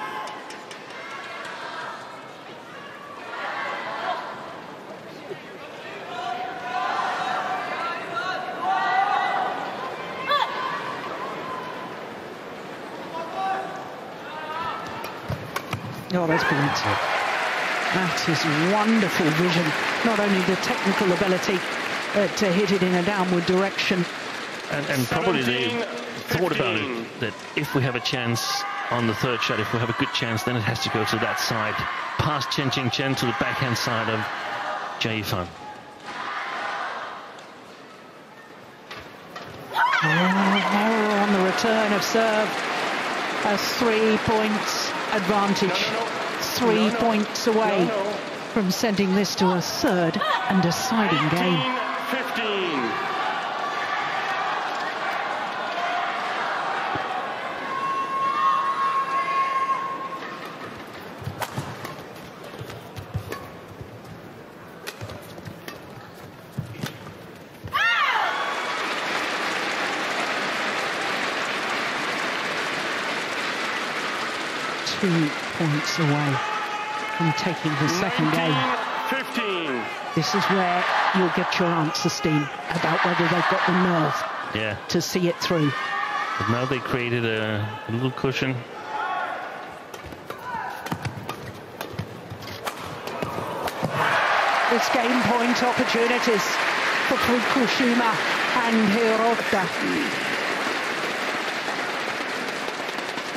Oh, that's brilliant. That is wonderful vision. Not only the technical ability to hit it in a downward direction. And probably they thought about it, that if we have a chance on the third shot, if we have a good chance, then it has to go to that side. Past Qingchen to the backhand side of Yifan. Oh, on the return of serve. A 3 points advantage. 3 points away from sending this to a third and deciding game. 15. Points away from taking the second game. 15. This is where you'll get your answer, Steen, about whether they've got the nerve to see it through. But now they created a little cushion. It's game point opportunities for Fukushima and Hirota.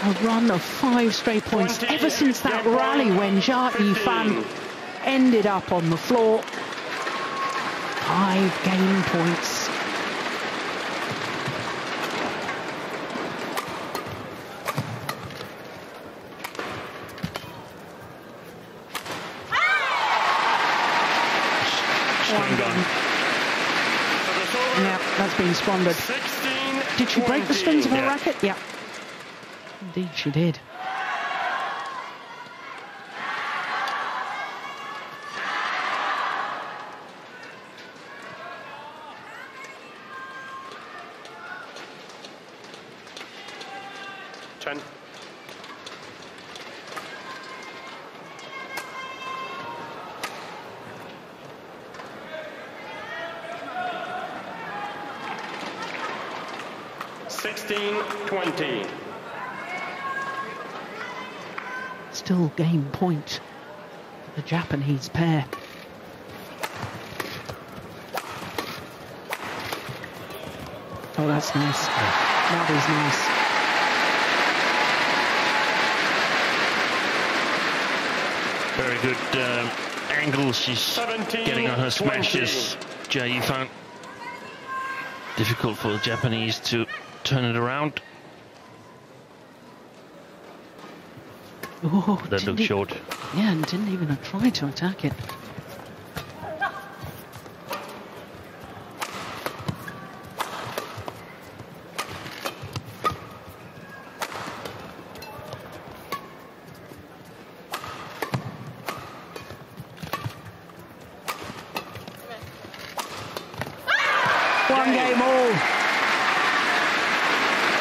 A run of 5 straight points ever since that rally when Yifan ended up on the floor. 5 game points. Yeah, that's been squandered. Did she break the strings of her racket? Yeah. Indeed she did. Chen. $16-20. Still game point for the Japanese pair. Oh, that's nice. That is nice. Very good angle she's getting on her smashes, Yifan. Difficult for the Japanese to turn it around. Oh, that looked short. Yeah, and didn't even try to attack it. One game all.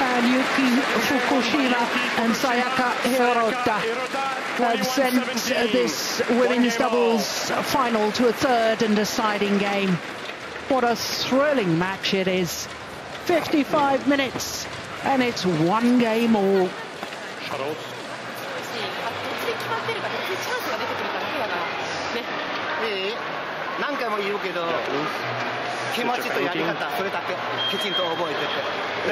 And Yuki Fukushima and Sayaka Hirota have sent this women's doubles final to a third and deciding game. What a thrilling match it is. 55 minutes and it's 1 game all. Shuttles. 気持ちとやり方、それだけきちんと覚えてて、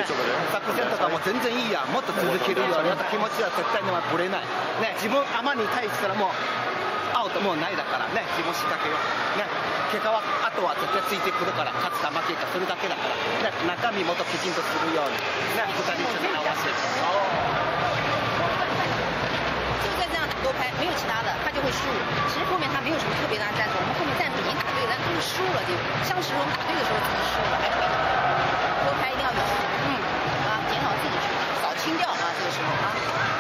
ね、作戦とかも全然いいや、もっと続けるように、気持ちは絶対にぶれない、ね、自分アマに対したらもうアウトもうないだからね、自分仕掛けよう、ね、結果はあとは絶対ついてくるから、勝つか負けかそれだけだから、ね、中身もっときちんとするように、ね、2人一緒に合わせて。多拍没有其他的，他就会输。其实后面他没有什么特别大的战术，我们后面战术已经打对了，但就是输了就。相识我们打对的时候自己输了，还是没打。多拍一定要有数，减少自己去少清掉啊，这个时候啊，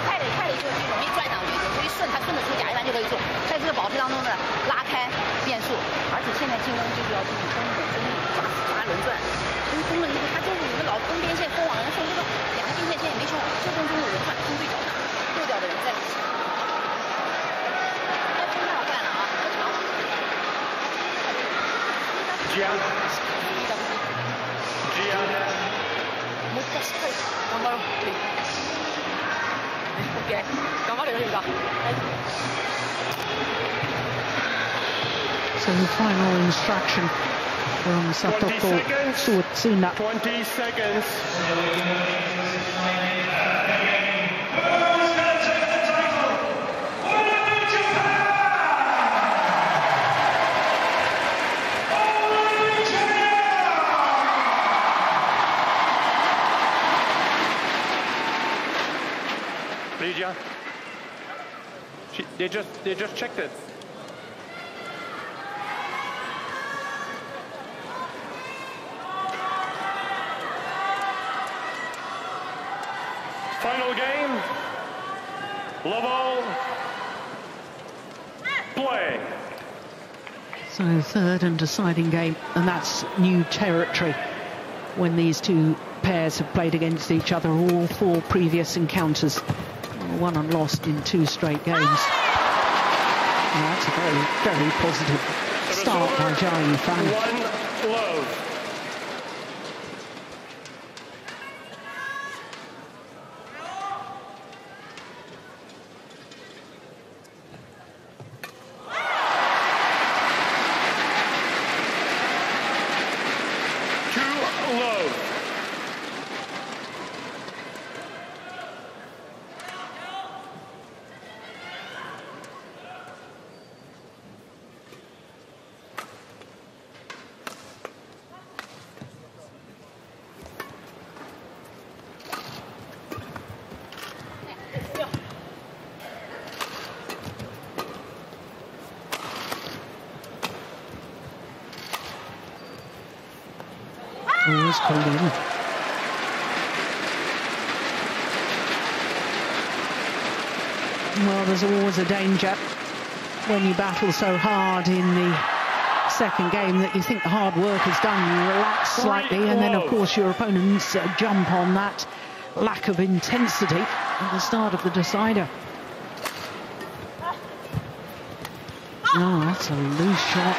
太累就容易拽上去，容易顺他顺得出假一般就可以做。在这个保持当中呢，拉开变速，而且现在进攻就是要注意攻的真力抓轮转，因为攻的他就是有个老攻边线攻网人，说这个2个边线线也没修好，就攻中的轮转攻对角打，对掉的人在里面。 もう一回しっかり頑張ろう。So the final instruction from Satoko Suotsuna. 20 seconds. Lydia, they just checked it. Final game. Level. Play. So third and deciding game, and that's new territory when these two pairs have played against each other all 4 previous encounters. Won and lost in 2 straight games. Well, that's a very, very positive start by Yifan. 1 love. Always pulled in. Well, there's always a danger when you battle so hard in the second game that you think the hard work is done, you relax slightly, and then of course your opponents jump on that lack of intensity at the start of the decider. Oh, that's a loose shot.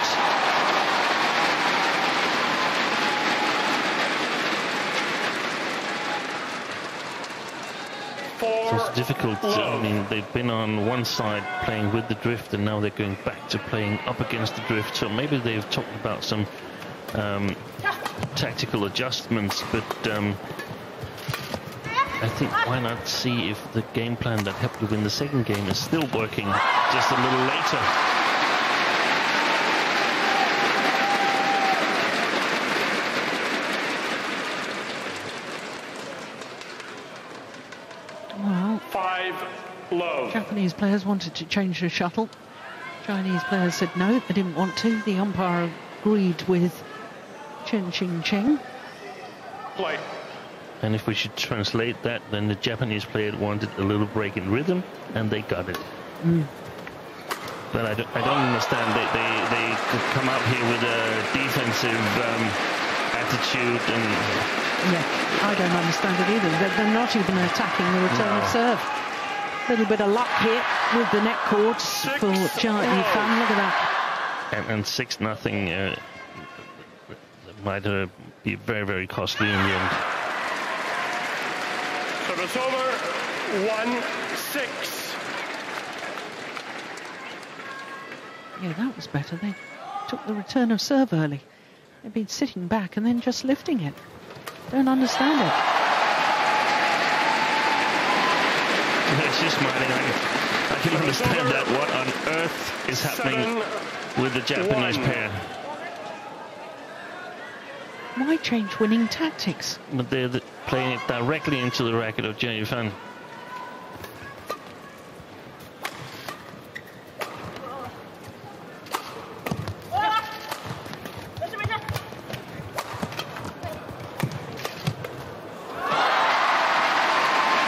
It's difficult. I mean, they've been on one side playing with the drift, and now they're going back to playing up against the drift. So maybe they've talked about some tactical adjustments, but I think why not see if the game plan that helped you win the second game is still working just a little later. Japanese players wanted to change the shuttle. Chinese players said no, they didn't want to. The umpire agreed with Qingchen. Play. And if we should translate that, then the Japanese player wanted a little break in rhythm, and they got it. But I don't understand. They could come out here with a defensive attitude, and yeah, I don't understand it either. They're not even attacking the return of serve. A little bit of luck here with the net cords for Yifan. Look at that. And 6-0 might be very, very costly in the end. So it's over. 1-6. Yeah, that was better. They took the return of serve early. They've been sitting back and then just lifting it. Don't understand it. She's smiling. I can understand that. What on earth is happening with the Japanese pair? Why change winning tactics? But they're playing it directly into the racket of Yifan.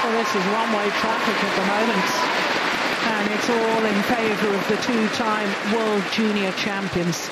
This is one-way traffic at the moment, and it's all in favour of the 2-time World Junior Champions.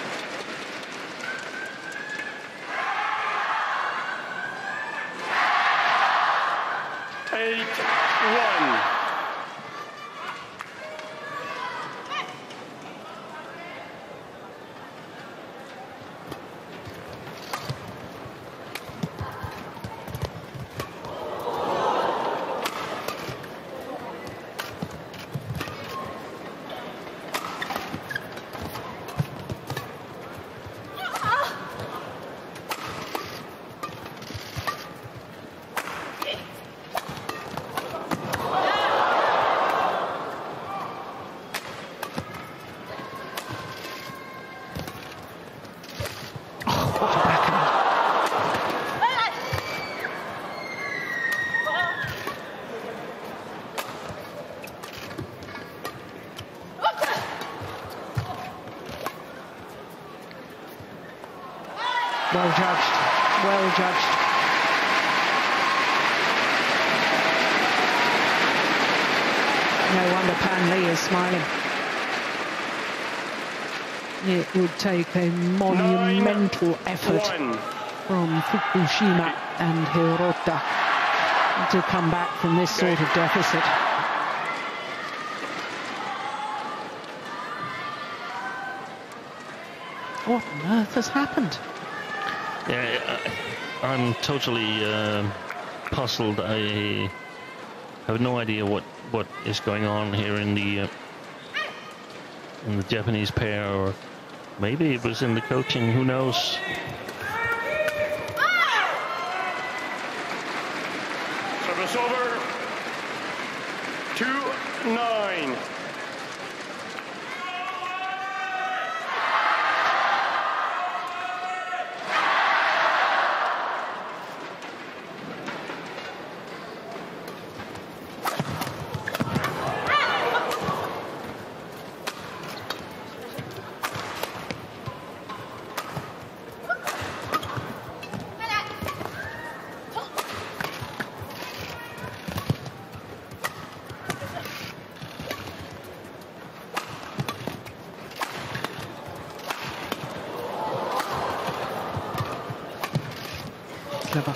Well judged. Well judged. No wonder Pan Lee is smiling. It would take a monumental effort from Fukushima and Hirota to come back from this sort of deficit. What on earth has happened? Yeah, I'm totally puzzled. I have no idea what is going on here in the Japanese pair, or maybe it was in the coaching. Who knows? Service over. 2-9. Clever.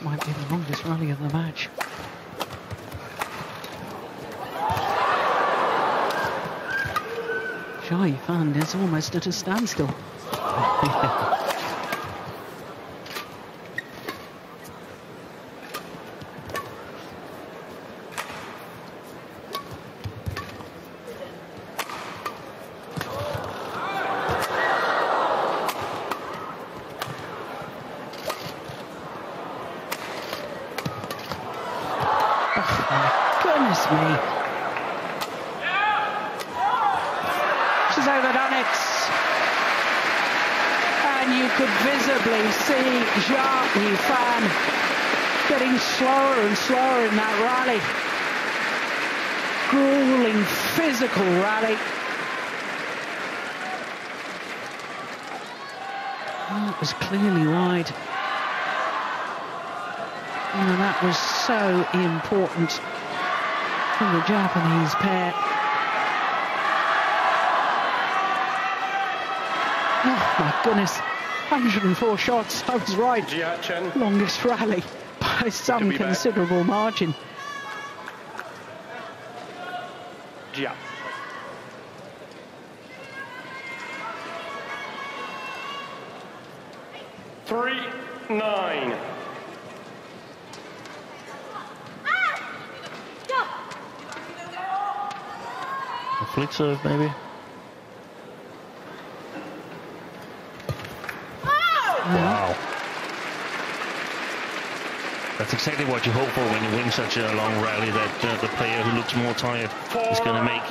Might be the longest rally of the match. Yifan is almost at a standstill. Goodness me. She's overdone it. And you could visibly see Yifan getting slower and slower in that rally. Grueling, physical rally. Oh, it was clearly wide. And that was so important for the Japanese pair. Oh my goodness, 104 shots, I was right. Chen. Longest rally by some considerable margin. Jia. Three, 9. A flick serve, maybe? Wow. That's exactly what you hope for when you win such a long rally, that the player who looks more tired is going to make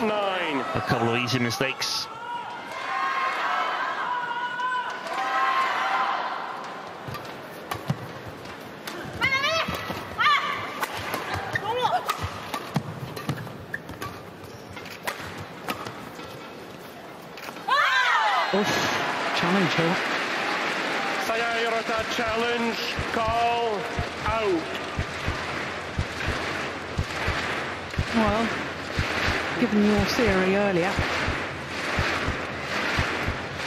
a couple of easy mistakes. Challenge here. Sayaka challenge, call, out. Well, given your theory earlier,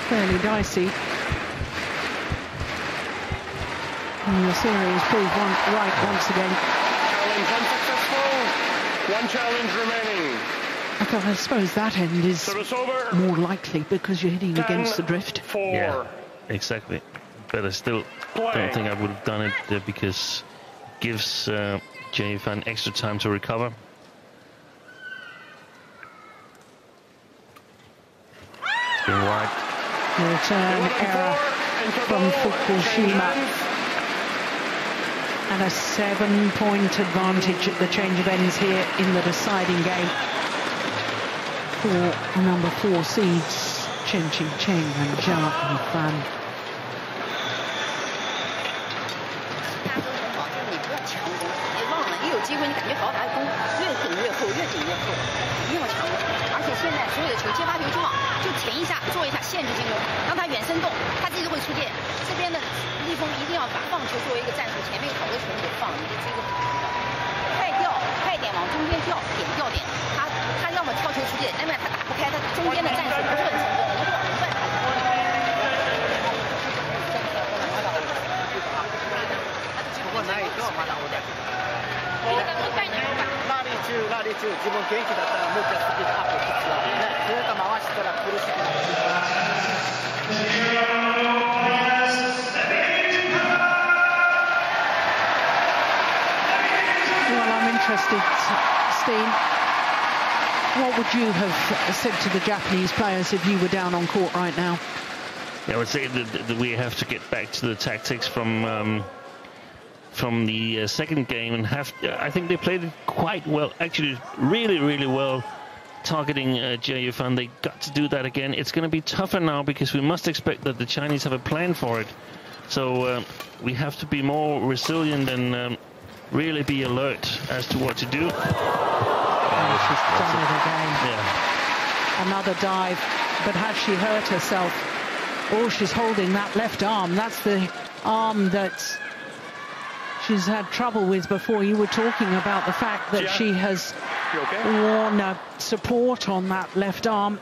fairly dicey. And your theory is proved right once again. Challenge unsuccessful. One challenge remaining. I suppose that end is more likely because you're hitting against the drift. 4. Yeah, exactly. But I still don't think I would have done it because it gives Yifan extra time to recover. It's been wide. Return error from Fukushima. And a 7-point advantage at the change of ends here in the deciding game for number 4 seeds Qingchen and Yifan. 机会你感觉好打攻，越顶越厚，越顶越厚，一定要强攻。而且现在所有的球接发球之网，就前一下做一下限制进攻，让他远身动，他自己就会出界。这边的立锋一定要把放球作为一个战术，前面有好多球给放，你的这个快掉，快点往中间掉，掉点。他要么跳球出界，那么他打不开，他中间的战术不是很成功，一定要轮转他。不过难以说嘛，打我点。 ラリ中、自分元気だったらもう一回スピードアップしてきますね。ずっと回したら苦しくなる。Well, I'm interested, Steen. What would you have said to the Japanese players if you were down on court right now? I would say that we have to get back to the tactics from the second game and I think they played it quite well, actually really well, targeting Yifan. They got to do that again. It's going to be tougher now because we must expect that the Chinese have a plan for it. So we have to be more resilient and really be alert as to what to do. Oh, she's done it again. Yeah. Another dive, but has she hurt herself? Oh, she's holding that left arm. That's the arm that she's had trouble with before. You were talking about the fact that she has worn a support on that left arm.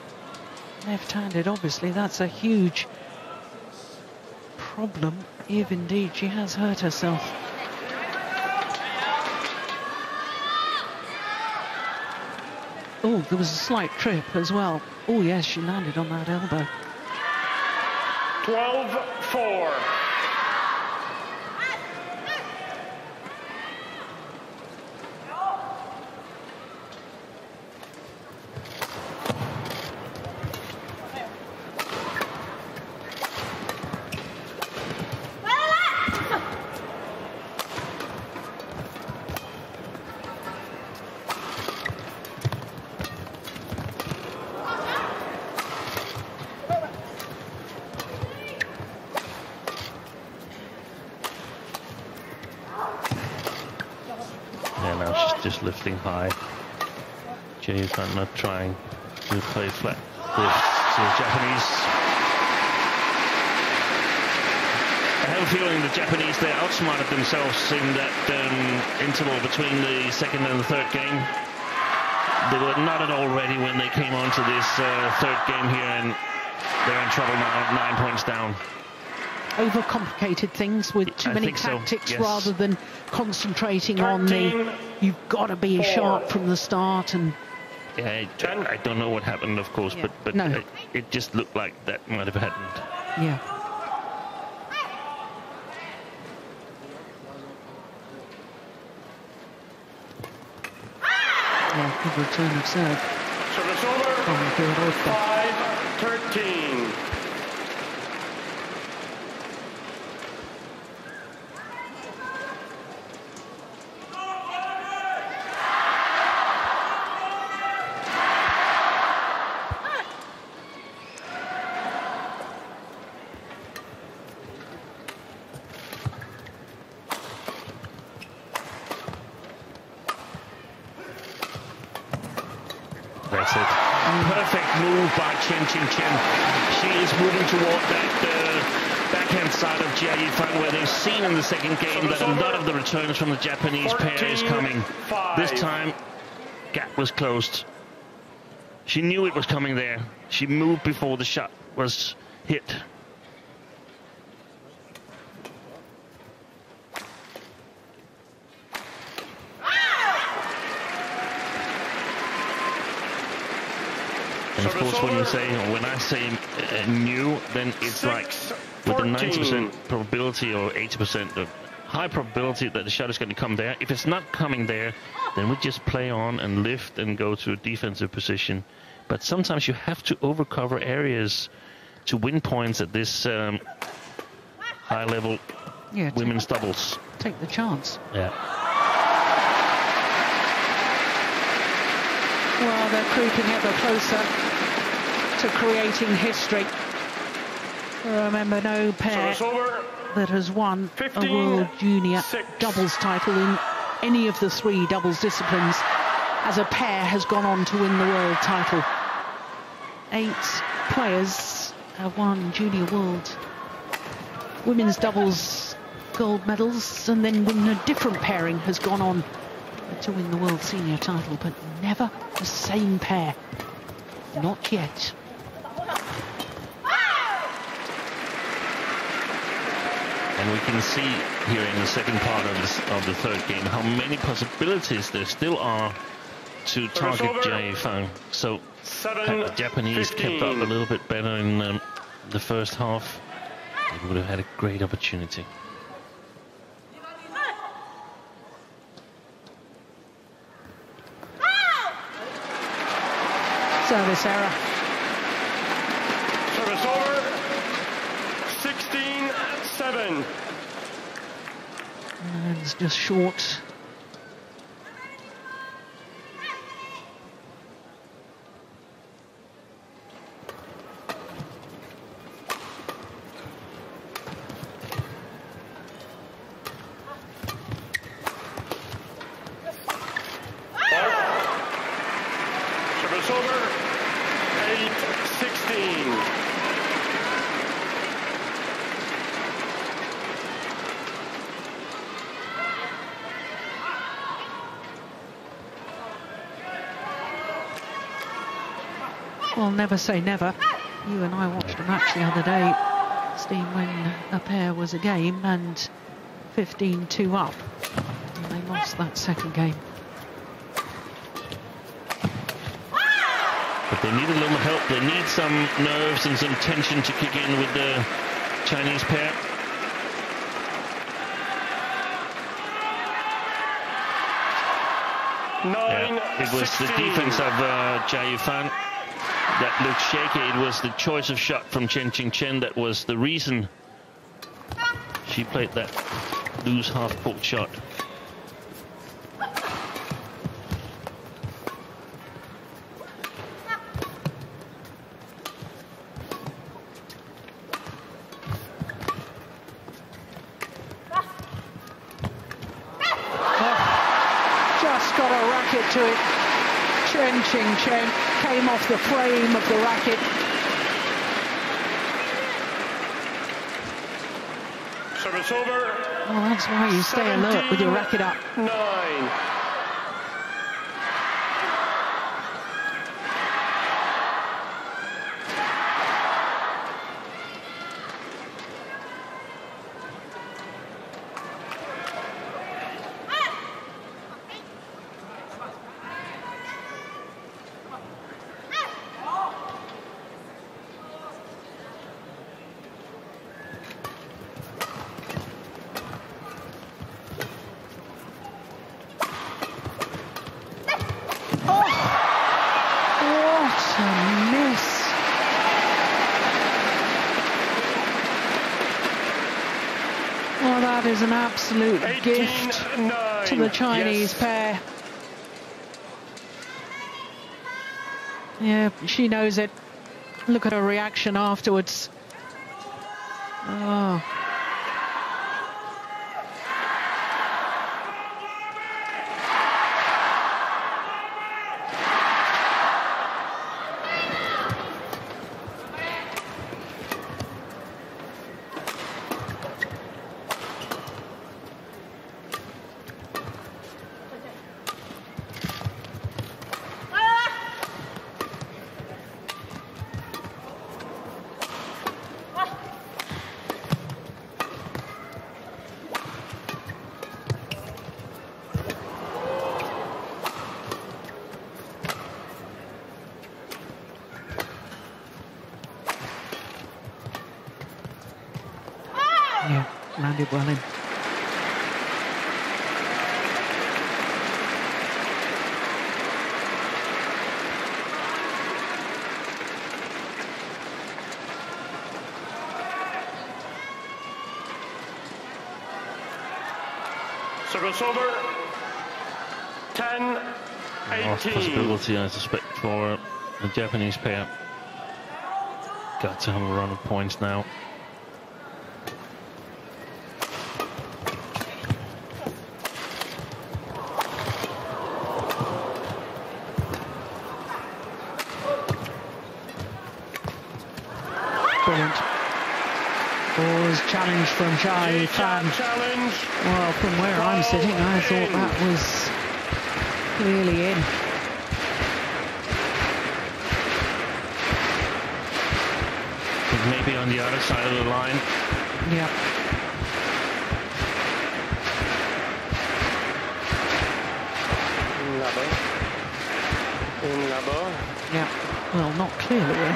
Left-handed, obviously, that's a huge problem if indeed she has hurt herself. Oh, there was a slight trip as well. Oh, yes, she landed on that elbow. 12-4. Just lifting high. Yifan not trying to play flat with the Japanese. I have a feeling the Japanese, they outsmarted themselves in that interval between the second and the third game. They were not at all ready when they came on to this third game here, and they're in trouble now, 9 points down. Overcomplicated things with too many tactics, so, yes. Rather than concentrating on the you've got to be sharp from the start. And yeah, I don't know what happened, of course, yeah. but no. It just looked like that might have happened. Yeah. Yeah, good return of serve. Service over. 5-13. That's it. Perfect move by Chen. She is moving toward that backhand side of Yifan, where they've seen in the second game that a lot of the returns from the Japanese pair is coming. This time, gap was closed. She knew it was coming there. She moved before the shot was hit. And of course, when I say new, then it's like with a 90% probability or 80% of high probability that the shot is going to come there. If it's not coming there, then we just play on and lift and go to a defensive position. But sometimes you have to overcover areas to win points at this high-level women's doubles. take the chance. Yeah. Well, they're creeping ever closer to creating history. Remember, no pair that has won a World Junior doubles title in any of the 3 doubles disciplines as a pair has gone on to win the world title. 8 players have won Junior World Women's doubles gold medals, and then when a different pairing has gone on to win the World Senior title, but never the same pair. Not yet. And we can see here in the second part of the third game how many possibilities there still are to target Yifan. So had the Japanese kept up a little bit better in the first half, they would have had a great opportunity. Service error. Service over. 16-7. And it's just short. Service over. 8-16. Well, never say never. You and I watched a match the other day, Steve, when a pair was a game and 15-2 up. And they lost that second game. But they need a little help. They need some nerves and some tension to kick in with the Chinese pair. It was the defense of Yifan that looked shaky. It was the choice of shot from Qingchen that was the reason she played that loose half-court shot. To it. Qingchen came off the frame of the racket. Service over. Well, that's why you stay alert with your racket up. 9. That is an absolute gift to the Chinese pair. Yeah, she knows it. Look at her reaction afterwards. Oh. Yeah, landed well in. Service over. 10, 18. Last possibility, I suspect, for the Japanese pair. Got to have a run of points now. Brilliant. Was challenge from Yifan. Challenge. Well, from where I'm sitting, I thought that was clearly in. Maybe on the other side of the line. Yeah. Yeah. Well, not clearly in.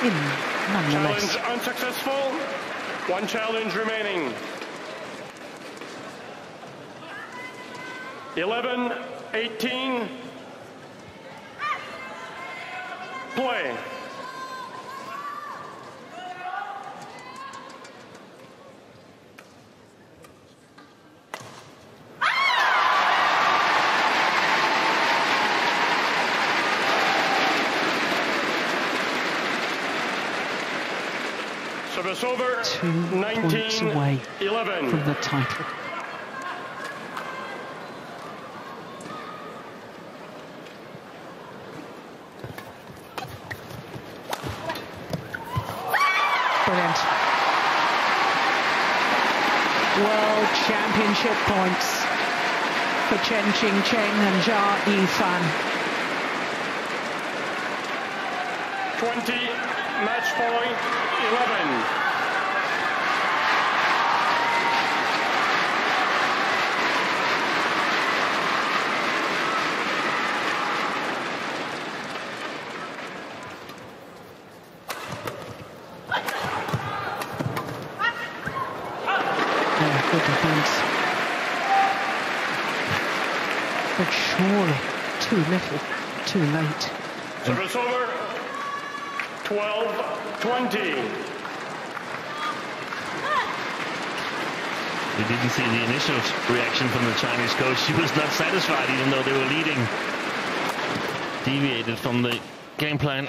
In, nonetheless. Challenge unsuccessful. One challenge remaining. 11, 18. Play. Service over. 2 19, points away 11. from the title. Brilliant. World Championship points for Qingchen and Yifan. 20, match point 11. Good defence. But surely too little, too late. Service over. 12, 20. We didn't see the initial reaction from the Chinese coach. She was not satisfied, even though they were leading. Deviated from the game plan.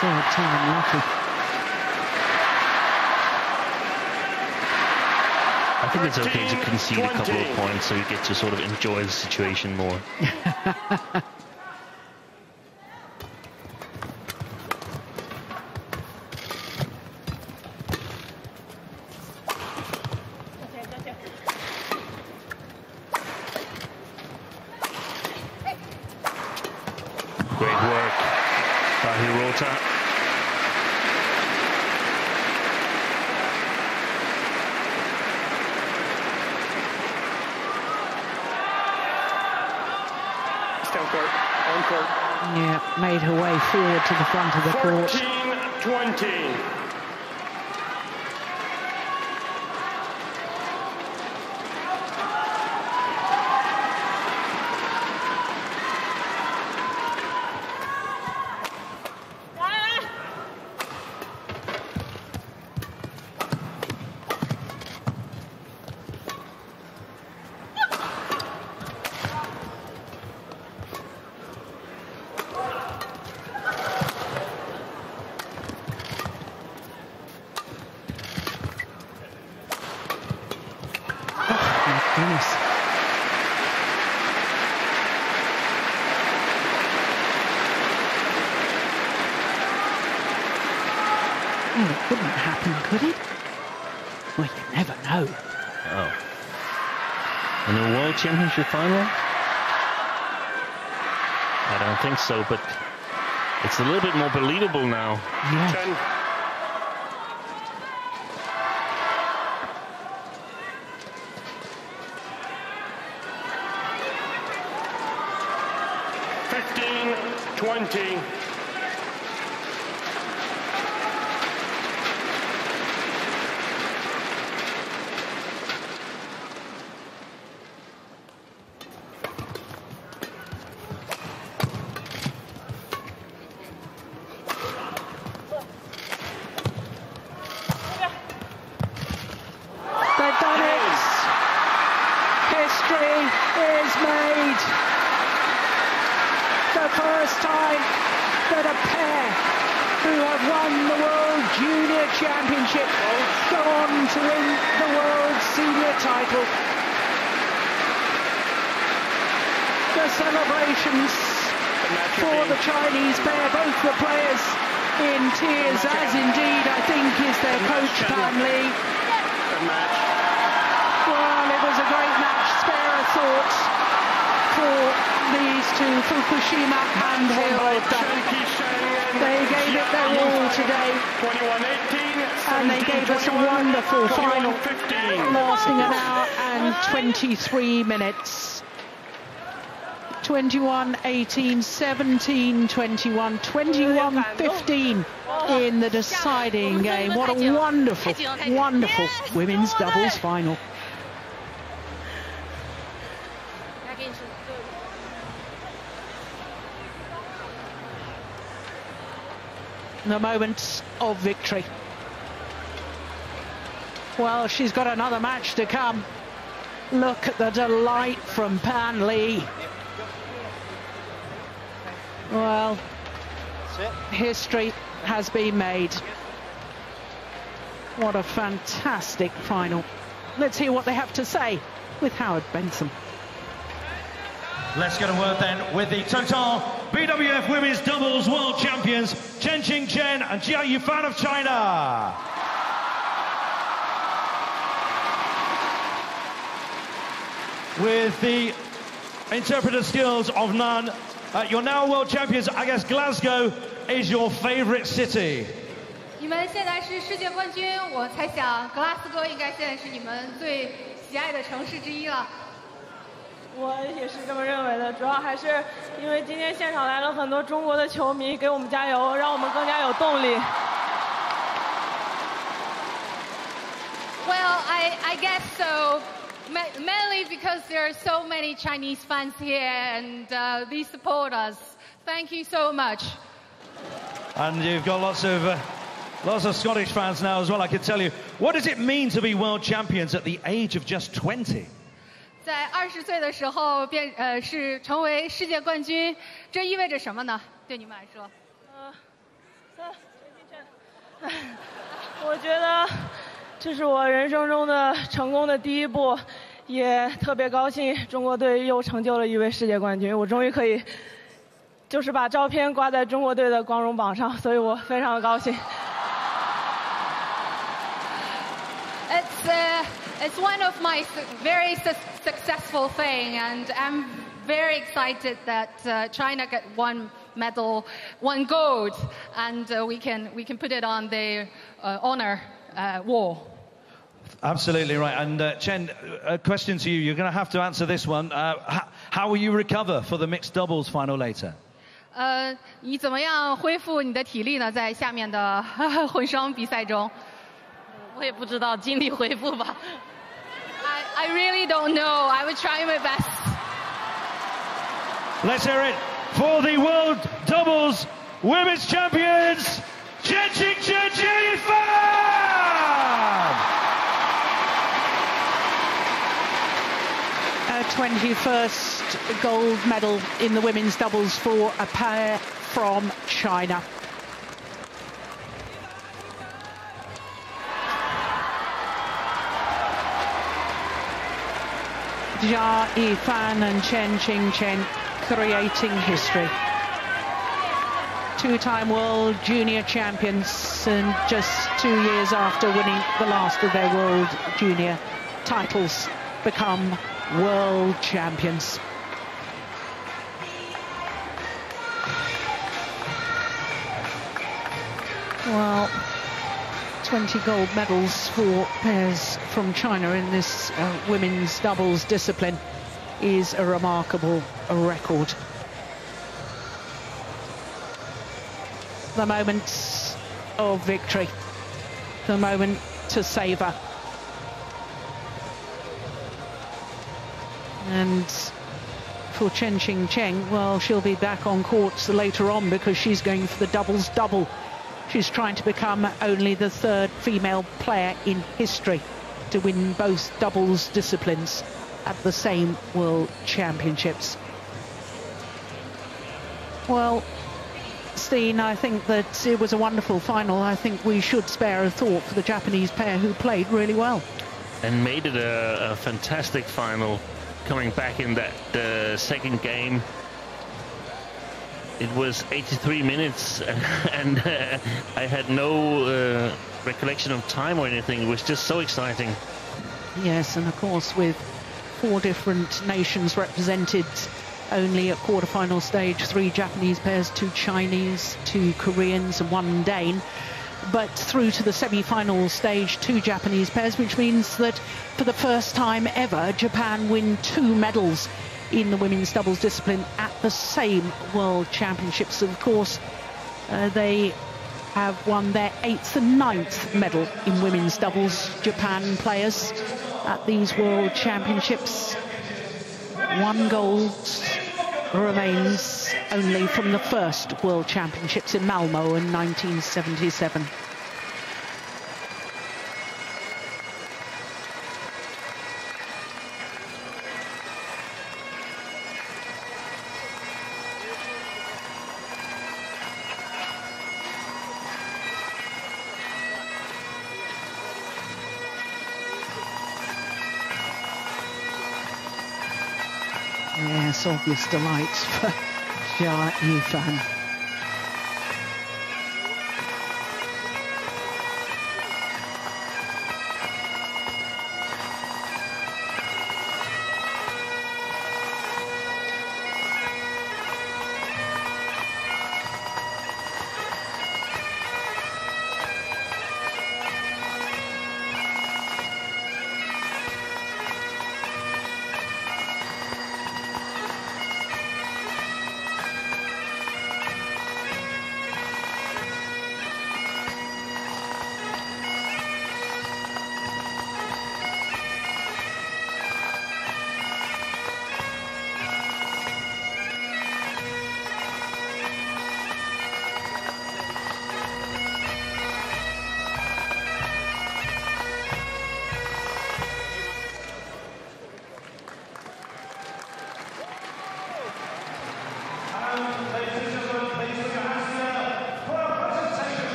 Third time lucky. I think it's okay to concede a couple of points so you get to sort of enjoy the situation more. Great work by Hirota. Yeah, made her way forward to the front of the court. 14-20. Well, it couldn't happen, could it? Well, you never know. Oh. In a World Championship final? I don't think so, but it's a little bit more believable now. Yeah. Chen. 15-20. They've done it. History is made. The first time that a pair who have won the World Junior Championship go on to win the World Senior title. The celebrations for the Chinese pair, both the players in tears, as indeed I think is their coach Pan Li. Well, it was a great match, spare a thought for these two, Fukushima and Hirota. They gave it their all today, and they gave us a wonderful final, lasting an hour and 23 minutes. 21-18, 17-21, 21-15 in the deciding game. What a wonderful, wonderful women's doubles final. The moment of victory. Well, she's got another match to come. Look at the delight from Pan Li. Well, history has been made. What a fantastic final. Let's hear what they have to say with Howard Benson. Let's get a word then with the total BWF Women's Doubles World Champions, Qingchen and Yifan of China. With the interpreter skills of none, you're now world champions. I guess Glasgow is your favorite city. 你们现在是世界冠军，我猜想格拉斯哥应该现在是你们最喜爱的城市之一了。我也是这么认为的，主要还是因为今天现场来了很多中国的球迷，给我们加油，让我们更加有动力。Well, I guess so. Mainly because there are so many Chinese fans here and they support us. Thank you so much. And you've got lots of Scottish fans now as well, I can tell you. What does it mean to be world champions at the age of just 20? 在20岁的时候是成为世界冠军，这意味着什么呢？对你们来说？我觉得这是我人生中的成功的第一步，也特别高兴中国队又成就了一位世界冠军，我终于可以就是把照片挂在中国队的光荣榜上，所以我非常的高兴。It's one of my very successful thing, and I'm very excited that China got one medal, one gold, and we can put it on the honor wall. Absolutely right. And Chen, a question to you. You're going to have to answer this one. How will you recover for the mixed doubles final later? 你怎么样恢复你的体力呢？在下面的混双比赛中，我也不知道，尽力恢复吧。I really don't know. I will try my best. Let's hear it for the World Doubles Women's Champions, Qingchen Yifan! A 21st gold medal in the women's doubles for a pair from China. Yifan and Qingchen creating history. Two-time world junior champions, and just 2 years after winning the last of their world junior titles, become world champions. Well, 20 gold medals for pairs from China in this women's doubles discipline is a remarkable record. the moment of victory, the moment to savour. And for Qingchen, well, she'll be back on court later on because she's going for the doubles double. She's trying to become only the third female player in history to win both doubles disciplines at the same World Championships. Well, Steen, I think that it was a wonderful final. I think we should spare a thought for the Japanese pair who played really well. And made it a fantastic final. Coming back in that second game, it was 83 minutes and I had no recollection of time or anything. It was just so exciting. Yes, and of course with 4 different nations represented only at quarterfinal stage, 3 Japanese pairs, 2 Chinese, 2 Koreans and 1 Dane. But through to the semi-final stage, 2 Japanese pairs, which means that for the first time ever, Japan win 2 medals in the women's doubles discipline at the same World Championships. Of course, they have won their 8th and 9th medal in women's doubles, Japan players, at these World Championships. 1 gold remains only from the first World Championships in Malmo in 1977. Yes, obvious delight for Yifan.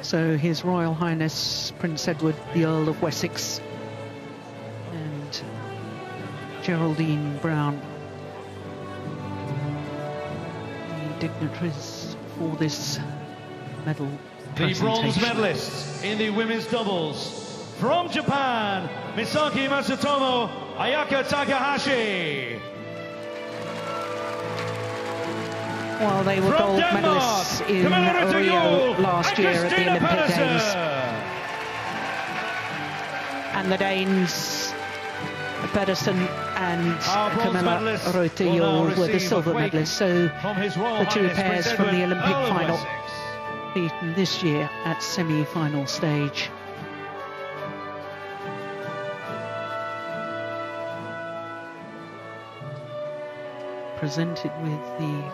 So His Royal Highness Prince Edward, the Earl of Wessex, and Geraldine Brown, the dignitaries for this medal The bronze presentation. medalists in the women's doubles from Japan, Misaki Matsutomo, Ayaka Takahashi. Well, they were From gold Denmark, medalists in Camilla Rio last year at the Christina Olympic Pedersen. Games. And the Danes, Pedersen and Camilla Rotiol were the silver medalists. So the 2 pairs from the Olympic final beaten this year at semi-final stage. Presented with the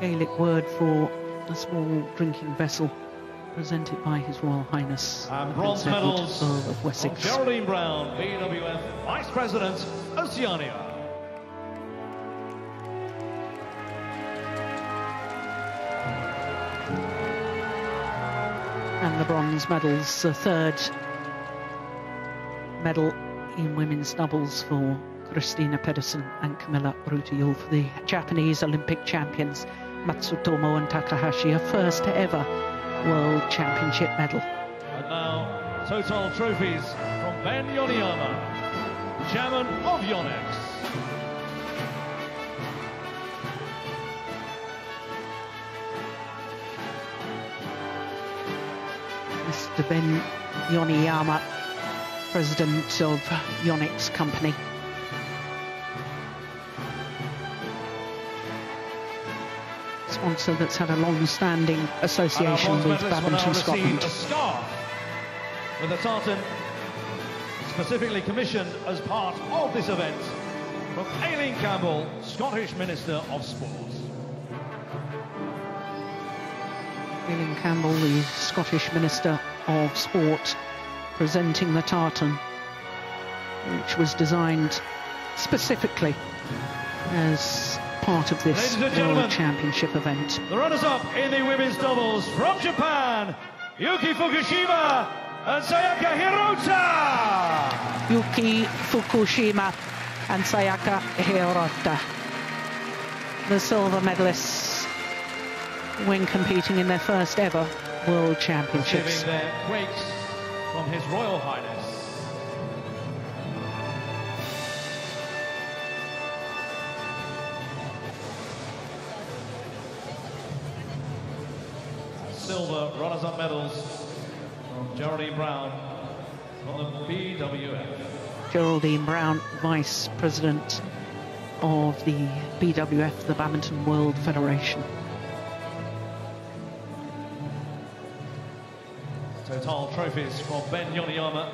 Gaelic word for a small drinking vessel, presented by His Royal Highness And bronze Prince Edward, medals Earl of of Wessex. Geraldine Brown, BWF Vice President, Oceania. And the bronze medals, the 3rd medal in women's doubles for Christina Pedersen and Camilla Rotiol for the Japanese Olympic champions Matsutomo and Takahashi, a first ever World Championship medal. And now Total trophies from Ben Yoniyama, chairman of Yonex. Mr. Ben Yoniyama, president of Yonex Company. Sponsor that's had a long-standing association with Badminton Scotland. A scarf with a tartan specifically commissioned as part of this event from Aileen Campbell, Scottish Minister of Sport. Aileen Campbell, the Scottish Minister of Sport, presenting the tartan, which was designed specifically as part of this World Championship event. The runners-up in the women's doubles from Japan, Yuki Fukushima and Sayaka Hirota. Yuki Fukushima and Sayaka Hirota, the silver medalists when competing in their first ever World Championships. Receiving their quakes from His Royal Highness. Silver runners-up medals from Geraldine Brown from the BWF. Geraldine Brown, Vice President of the BWF, the Badminton World Federation. Total trophies from Ben Yoniyama.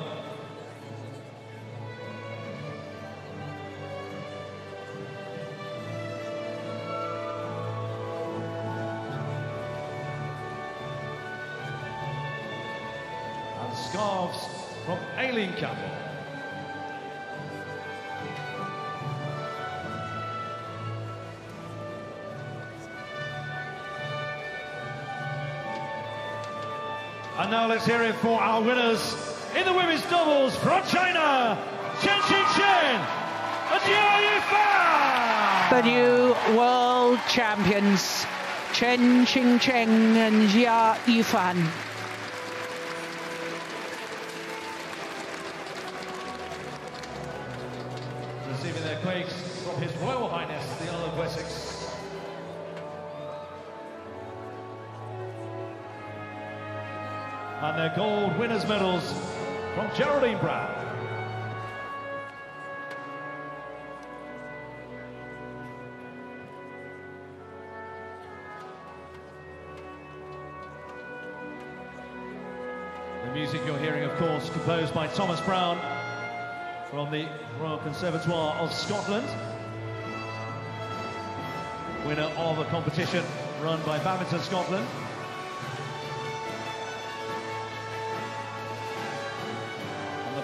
And scarves from Aileen Campbell. And now let's hear it for our winners in the women's doubles from China, Qingchen and Yifan. The new world champions, Qingchen and Yifan. Receiving their quakes from His Royal Highness, the Earl of Wessex. And their gold winners' medals from Geraldine Brown. The music you're hearing, of course, composed by Thomas Brown from the Royal Conservatoire of Scotland. Winner of a competition run by Badminton Scotland.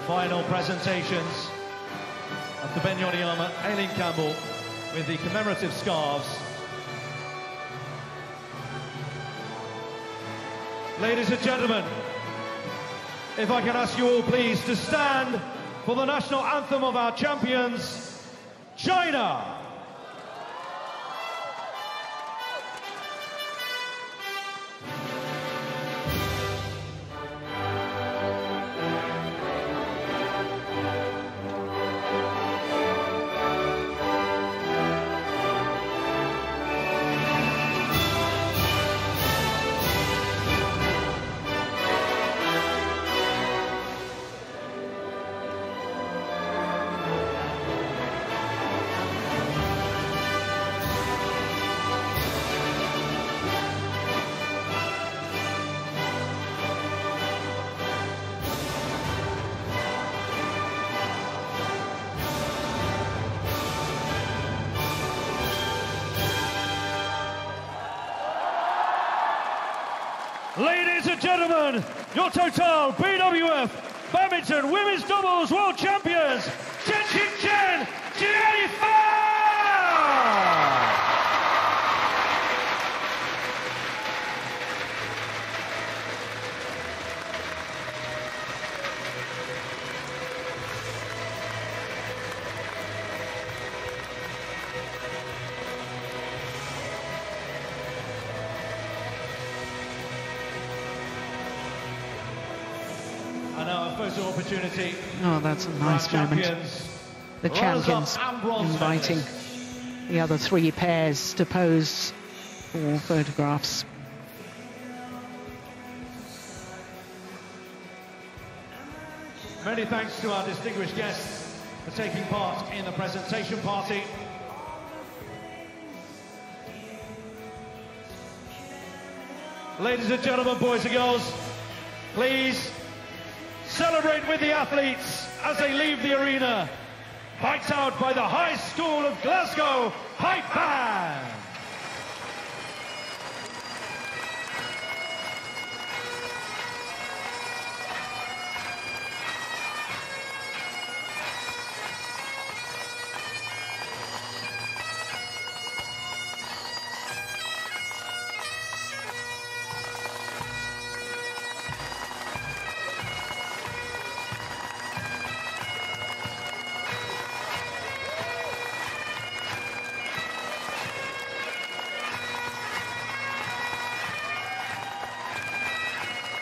Final presentations of the Ben Yoniyama, Aileen Campbell with the commemorative scarves. Ladies and gentlemen, if I can ask you all please to stand for the national anthem of our champions, China. Ladies and gentlemen, your total BWF Badminton Women's Doubles World Champions, Qingchen, Yifan! And now a photo opportunity. Oh, that's a nice moment. The champions inviting the other three pairs to pose for photographs. Many thanks to our distinguished guests for taking part in the presentation party. Ladies and gentlemen, boys and girls, please celebrate with the athletes as they leave the arena. Piped out by the High School of Glasgow Pipe Band.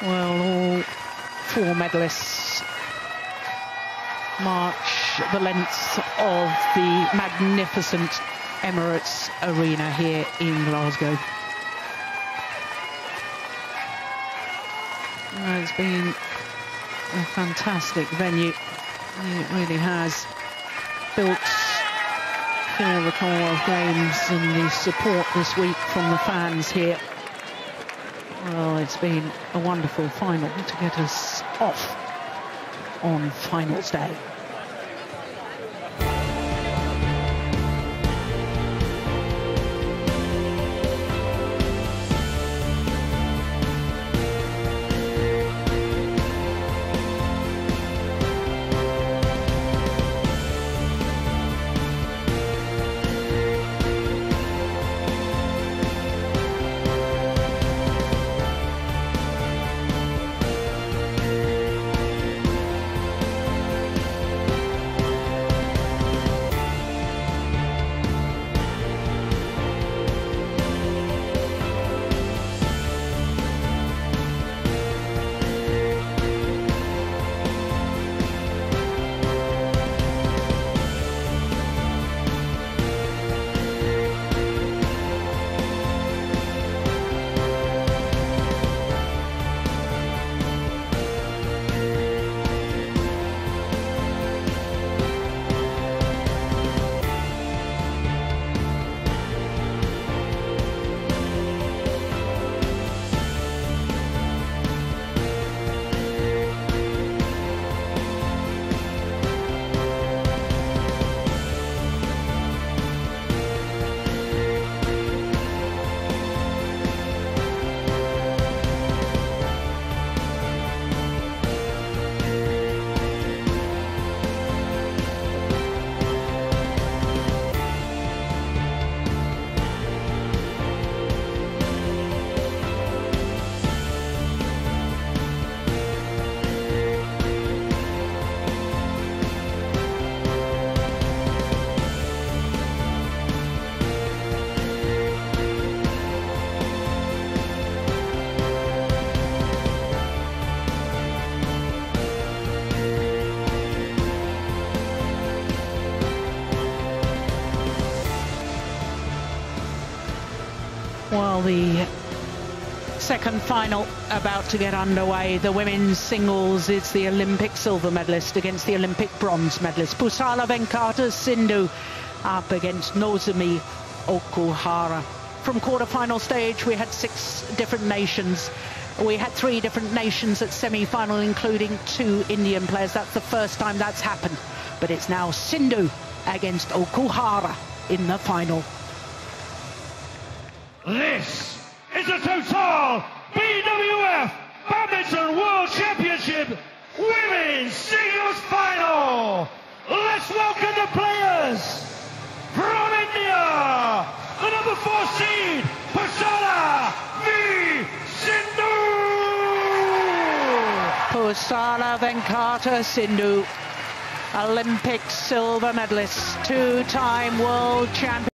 Well, all four medalists march the length of the magnificent Emirates Arena here in Glasgow. It's been a fantastic venue. It really has built for the Commonwealth Games, and the support this week from the fans here. Well, it's been a wonderful final to get us off on finals day. Well, the second final about to get underway. The women's singles, it's the Olympic silver medalist against the Olympic bronze medalist. Pusala Venkata Sindhu up against Nozomi Okuhara. From quarter-final stage, we had 6 different nations. We had 3 different nations at semi-final, including 2 Indian players. That's the first time that's happened. But it's now Sindhu against Okuhara in the final. This is the Total BWF Badminton World Championship Women's Singles Final. Let's welcome the players from India, the number 4 seed, Pusala V. Sindhu. Pusala Venkata Sindhu, Olympic silver medalist, 2-time world champion.